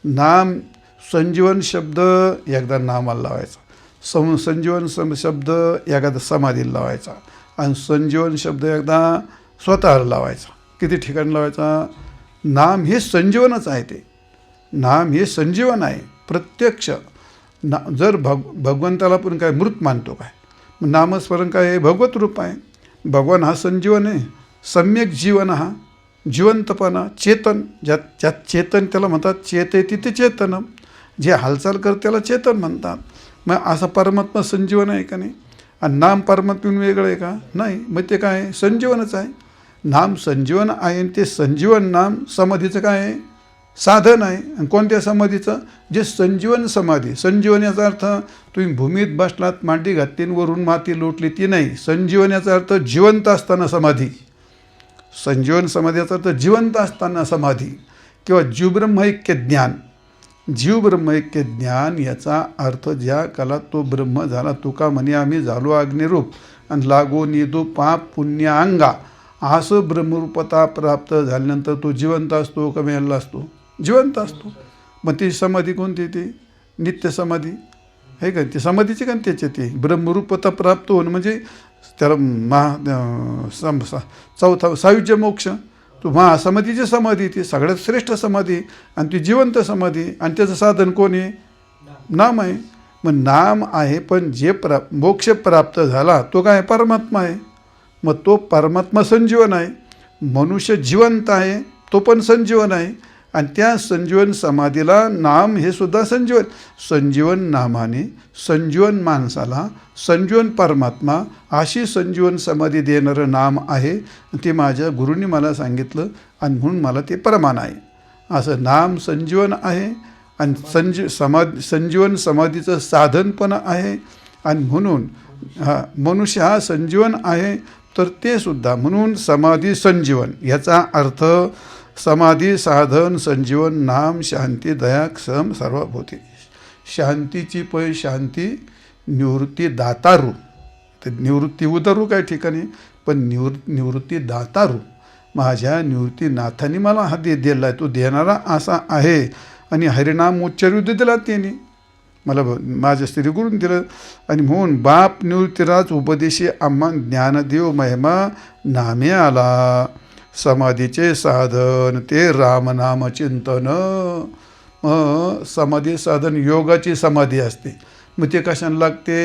A: नाम संजीवन शब्द एकदा नामाला लावायचा, संजीवन शब्द एकदा समाधीला लावायचा, आणि संजीवन शब्द एकदा स्वतःला लावायचा. किती ठिकाणी लावायचा. नाम हे संजीवनच आहे. ते नाम हे संजीवन आहे प्रत्यक्ष. जर भगवंताला पण काय मृत मानतो काय, नामस्मरण काय हे भगवत रूप आहे. भगवान हा संजीवन आहे, सम्यक जीवन हा जिवंतपणा, चेतन. ज्यात चेतन त्याला म्हणतात, चेते तिथे चेतन, जे हालचाल करते त्याला चेतन म्हणतात. मग असा परमात्मा संजीवन आहे का नाही. आणि नाम परमात्म्याहून वेगळं आहे का, नाही. मग ते काय संजीवनच आहे. नाम संजीवन आहे, आणि ते संजीवन नाम समाधीचं काय आहे, साधन आहे. आणि कोणत्या समाधीचं? जे संजीवन समाधी. संजीवन याचा अर्थ तुम्ही भूमीत बसलात, मांडी घातली, वरून माती लोटली, ती नाही. संजीवन याचा अर्थ जिवंत असताना समाधी. संजीवन समाधीचा अर्थ जिवंत असताना समाधी किंवा जीवब्रह्मैक्य ज्ञान. जीवब्रह्मैक्य ज्ञान याचा अर्थ ज्या कालात तो ब्रह्म झाला, तुका म्हणे आम्ही झालो अग्निरूप आणि लागो निदो पाप पुण्य अंगा. असं ब्रह्मरूपता प्राप्त झाल्यानंतर तो जिवंत असतो का मेलेला असतो? जिवंत असतो. मग ती समाधी कोणती? ती नित्य समाधी आहे का? ती समाधीची का त्याची ती ब्रह्मरूपता प्राप्त होणं म्हणजे त्याला चौथा सायुज्य मोक्ष. तो महासमाधीची समाधी, ती सगळ्यात श्रेष्ठ समाधी आणि ती जिवंत समाधी. आणि त्याचं साधन कोण आहे? नाम आहे. मग नाम आहे, पण जे मोक्ष प्राप्त झाला तो काय? परमात्मा आहे. मग तो परमात्मा संजीवन आहे. मनुष्य जिवंत आहे, तो पण संजीवन आहे. आणि त्या संजीवन समाधीला नाम हे सुद्धा संजीवन. संजीवन नामाने संजीवन माणसाला संजीवन परमात्मा अशी संजीवन समाधी देणारं नाम आहे. ते माझ्या गुरूंनी मला सांगितलं आणि म्हणून मला ते प्रमाण आहे. असं नाम संजीवन आहे आणि संजीवन समाधीचं साधन पण आहे. आणि म्हणून मनुष्य हा संजीवन आहे, तर ते सुद्धा म्हणून समाधी संजीवन याचा अर्थ समाधी साधन संजीवन नाम शांती दया क्षम सर्वभूती. शांतीची पै शांती निवृत्ती दातारू. तर निवृत्ती उदारू काय ठिकाणी, पण निवृत्ती दातारू. माझ्या निवृत्तीनाथांनी मला हा दिला आहे, तो देणारा असा आहे. आणि हरिनाम उच्चारू दिला त्यांनी मला, माझ्या श्री गुरून दिलं. आणि म्हणून बाप निवृत्तीराज उपदेशी आम्हा ज्ञानदेव महिमा नामे आला. समाधीचे साधन ते रामनाम चिंतन. समाधी साधन योगाची समाधी असते. मग ते कशाने लागते?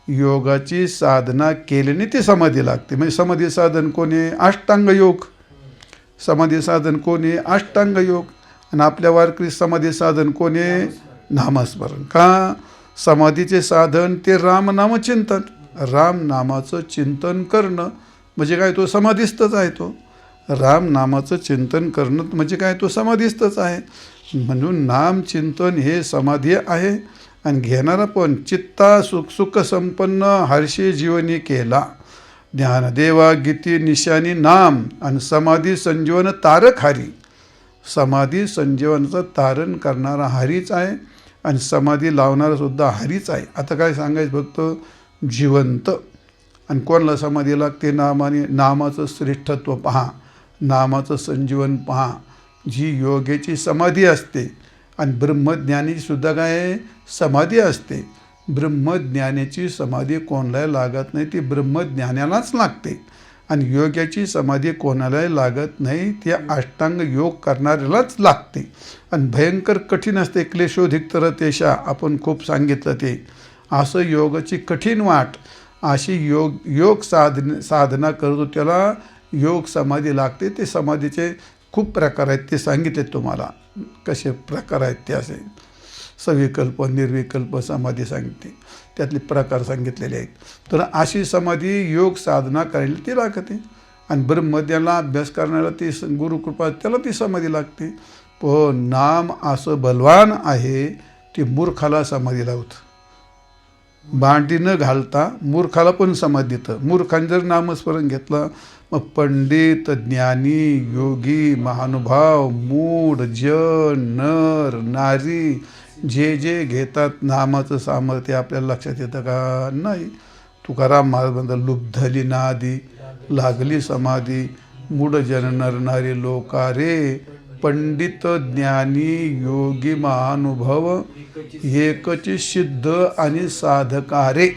A: योगाची साधना केल्याने ती समाधी लागते. म्हणजे समाधी साधन कोणी? अष्टांग योग. समाधी साधन कोणी? अष्टांग योग. आणि आपल्या वारकरी समाधी साधन कोणी? नामस्मरण. का? समाधीचे साधन ते रामनाम चिंतन. राम नामाचं चिंतन करणं म्हणजे काय? तो समाधीस्थच आहे. तो राम नामाचं चिंतन करणं म्हणजे काय? तो समाधीस्थच आहे. म्हणून नाम चिंतन हे समाधी आहे. आणि घेणारा पण चित्ता सुख संपन्न हर्षे जीवनी केला. ज्ञानदेवा गीती निशानी नाम आणि समाधी संजीवन तारक हरी. समाधी संजीवनाचं तारण करणारा हरीच आहे आणि समाधी लावणारा सुद्धा हरीच आहे. आता काय सांगायचं? फक्त जिवंत. आणि कोणाला समाधी लागते? नामाने. नामाचं श्रेष्ठत्व पहा, नामाचं संजीवन पहा. जी योग्याची समाधी असते आणि ब्रह्मज्ञानीची सुद्धा काय समाधी असते. ब्रह्मज्ञानाची समाधी कोणालाही लागत नाही, ती ब्रह्मज्ञानालाच लागते. आणि योग्याची समाधी कोणालाही लागत नाही, ती अष्टांग योग करणाऱ्यालाच लागते. आणि भयंकर कठीण असते. क्लेशोधिक तेषा आपण खूप सांगितलं ते. असं योगाची कठीण वाट. अशी योग साधना करतो त्याला योग समाधी लागते. ते समाधीचे खूप प्रकार आहेत, ते सांगितले तुम्हाला कसे प्रकार आहेत ते. असे सविकल्प निर्विकल्प समाधी सांगितली, त्यातले प्रकार सांगितलेले आहेत. तर अशी समाधी योग साधना करायला ती लागते. आणि ब्रह्मज्ञानाला अभ्यास करण्याला ती गुरुकृपा त्याला ती समाधी लागते. पण नाम असं बलवान आहे, ती मूर्खाला समाधी लावतं. भांडी न घालता मूर्खाला पण समाधी देतं. मूर्खाने जर नामस्मरण घेतलं, मग पंडित ज्ञानी योगी महानुभाव मूढ जन नर नारी जे घेतात नामाचं सामर्थ्य आपल्याला लक्षात येतं का? नाही. तुकाराम महाराज म्हणतात, लुब्धली नादी लागली समाधी मूढ जन नर नारी लोकारे पंडित ज्ञानी योगी महानुभव एकची सिद्ध आणि साधकारे.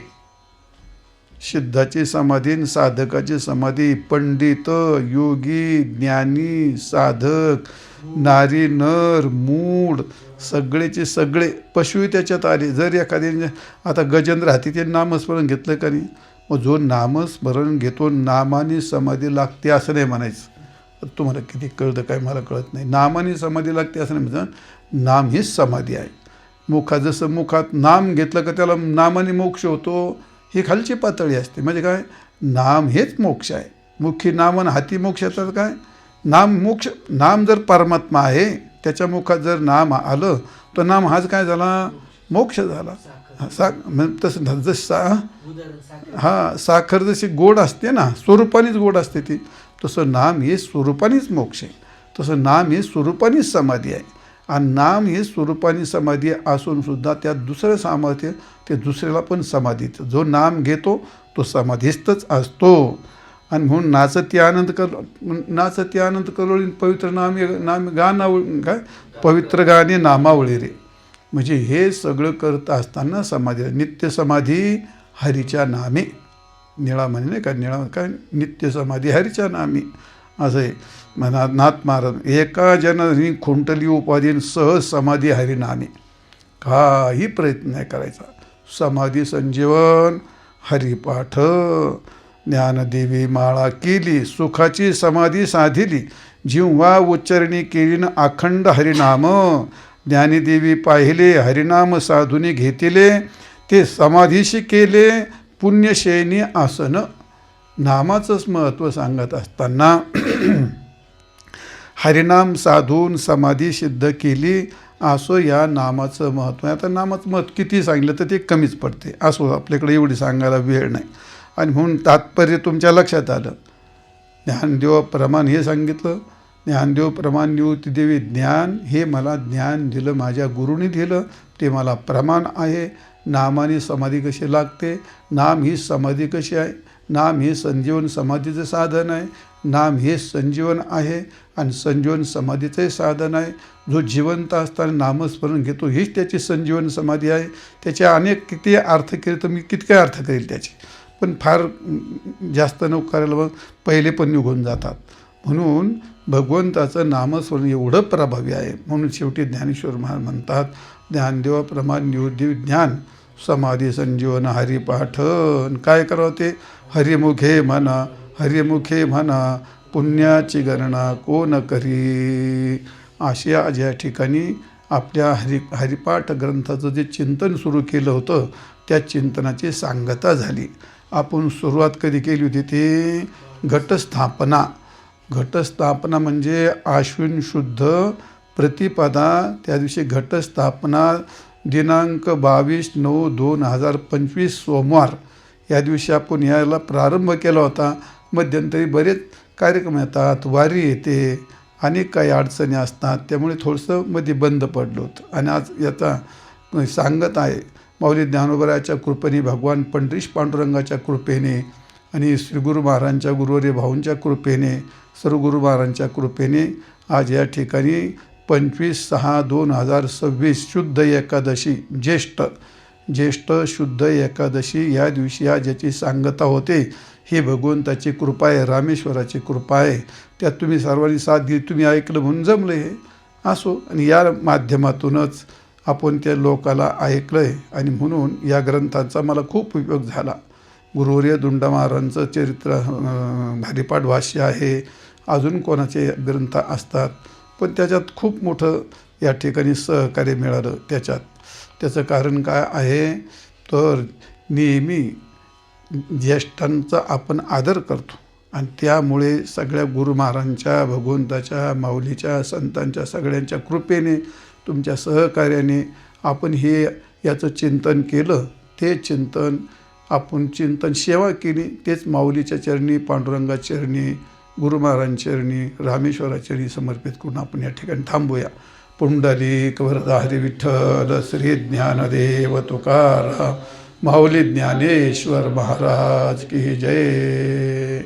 A: सिद्धाची समाधी आणि साधकाची समाधी. पंडित योगी ज्ञानी साधक नारी नर मूढ सगळेचे सगळे पशु त्याच्यात आले. जर एखाद्याने आता गजेंद्र हाती ते नामस्मरण घेतलं का नाही, मग जो नामस्मरण घेतो नामाने समाधी लागते असं नाही म्हणायचं. तुम्हाला किती कळतं काय मला कळत नाही. नामाने समाधी लागते असं नाही म्हणायचं. नाम हीच समाधी आहे. जसं मुखात नाम घेतलं का त्याला नामाने मोक्ष होतो, ही खालची पातळी असते. म्हणजे काय? नाम हेच मोक्ष आहे. मुखी नाम आणि हाती मोक्ष. तर काय नाम मोक्ष? नाम जर परमात्मा आहे त्याच्या मुखात जर नाम आलं तर नाम हाच काय झाला, मोक्ष झाला. तसं जसं साखर जशी गोड असते ना, स्वरूपानेच गोड असते ती, तसं नाम हे स्वरूपानेच मोक्ष आहे. तसं नाम हे स्वरूपानेच समाधी आहे. आणि नाम हे स्वरूपाने समाधी असून सुद्धा त्यात दुसरं सामर्थ्य, ते दुसऱ्याला पण समाधीत. जो नाम घेतो तो समाधीस्थच असतो. आणि म्हणून नाचती आनंद करोळी पवित्र नाम काय पवित्र गाणे नामावळी रे. म्हणजे हे सगळं करत असताना समाधी, नित्य समाधी हरीच्या नामे. निळा म्हणे नाही का, निळा काय नित्य समाधी हरीच्या नामे असं आहे. म्हणा नाथ महाराज, एका जनानी खुंटली उपाधीन सहज समाधी हरिनामे. काही प्रयत्न नाही करायचा. समाधी संजीवन हरिपाठ. ज्ञानदेवी माळा केली, सुखाची समाधी साधिली, जिव्हा उच्चारणी केली न अखंड हरिनाम. ज्ञानदेवी पाहिले हरिनाम साधुनी घेतिले, ते समाधीशी केले पुण्यशयनी आसन. नामाचंच महत्त्व सांगत असताना हरिनाम साधून समाधी सिद्ध केली, असं या नामाचं महत्त्व आहे. आता नामाचं महत्त्व किती सांगितलं तर ते कमीच पडते. असो, आपल्याकडे एवढी सांगायला वेळ नाही. आणि म्हणून तात्पर्य तुमच्या लक्षात आलं. ज्ञानदेव प्रमाण हे सांगितलं. ज्ञानदेव प्रमाण निवृत्ती देवी, ज्ञान हे मला ज्ञान दिलं, माझ्या गुरुनी दिलं, ते मला प्रमाण आहे. नामाने समाधी कशी लागते, नाम ही समाधी कशी आहे, नाम हे संजीवन समाधीचं साधन आहे. नाम हे संजीवन आहे आणि संजीवन समाधीचंही साधन आहे. जो जिवंत असताना नामस्मरण घेतो हीच त्याची संजीवन समाधी आहे. त्याचे अनेक किती अर्थ केले तर मी कितके अर्थ करेल त्याचे, पण फार जास्त नको करायला, मग पहिले पण निघून जातात. म्हणून भगवंताचं नामस्मरण एवढं प्रभावी आहे. म्हणून शेवटी ज्ञानेश्वर महाराज म्हणतात, ज्ञानदेवाप्रमाण निवृत्ती ज्ञान समाधी संजीवन हरिपाठ. काय करावं ते, हरिमुखे म्हणा, हरिमुखे म्हणा, पुण्याची गणना कोण करी. अशा ज्या ठिकाणी आपल्या हरिपाठ ग्रंथाचं जे चिंतन सुरू केलं होतं, त्या चिंतनाची सांगता झाली. आपण सुरुवात कधी केली होती ते घटस्थापना. घटस्थापना म्हणजे आश्विन शुद्ध प्रतिपदा, त्या दिवशी घटस्थापना दिनांक 22/9/2025 सोमवार या दिवशी आपण यायला प्रारंभ केला होता. मध्यंतरी बरेच कार्यक्रम येतात, वारी येते, अनेक काही अडचणी असतात, त्यामुळे थोडंसं मध्ये बंद पडलं होतं. आणि आज याचा सांगत आहे माऊली ज्ञानोबराच्या कृपेने, भगवान पंढरीश पांडुरंगाच्या कृपेने आणि श्री गुरु महाराजांच्या गुरुवर्य भाऊंच्या कृपेने, सर्व गुरु महाराजांच्या कृपेने आज या ठिकाणी 25/6/2026 शुद्ध एकादशी, ज्येष्ठ शुद्ध एकादशी या दिवशी आज ज्याची सांगता होते, ही भगवंताची कृपा आहे, रामेश्वराची कृपा आहे. त्यात तुम्ही सर्वांनी साथ दिली, तुम्ही ऐकलं म्हणून जमलं हे. असो, आणि या माध्यमातूनच आपण त्या लोकाला ऐकलं आहे. आणि म्हणून या ग्रंथांचा मला खूप उपयोग झाला. गुरुवर्य दुंडा महाराजांचं चरित्र हरिपाठ भाष्य आहे, अजून कोणाचे ग्रंथ असतात, पण त्याच्यात खूप मोठं या ठिकाणी सहकार्य मिळालं. त्याचं कारण काय आहे तर नेहमी ज्येष्ठांचा आपण आदर करतो आणि त्यामुळे सगळ्या गुरु महाराजांच्या, भगवंताच्या, माऊलीच्या, संतांच्या सगळ्यांच्या कृपेने, तुमच्या सहकार्याने आपण याचं चिंतन केलं. ते चिंतन आपण सेवा केली, तेच माऊलीच्या चरणी, पांडुरंगाच्या चरणी, गुरु महाराजांच्या चरणी, रामेश्वराच्या चरणी समर्पित करून आपण या ठिकाणी थांबूया. पुंडलिक वरदा हरी विठ्ठल, श्री ज्ञानदेव तुकाराम, माऊली ज्ञानेश्वर महाराज की जय.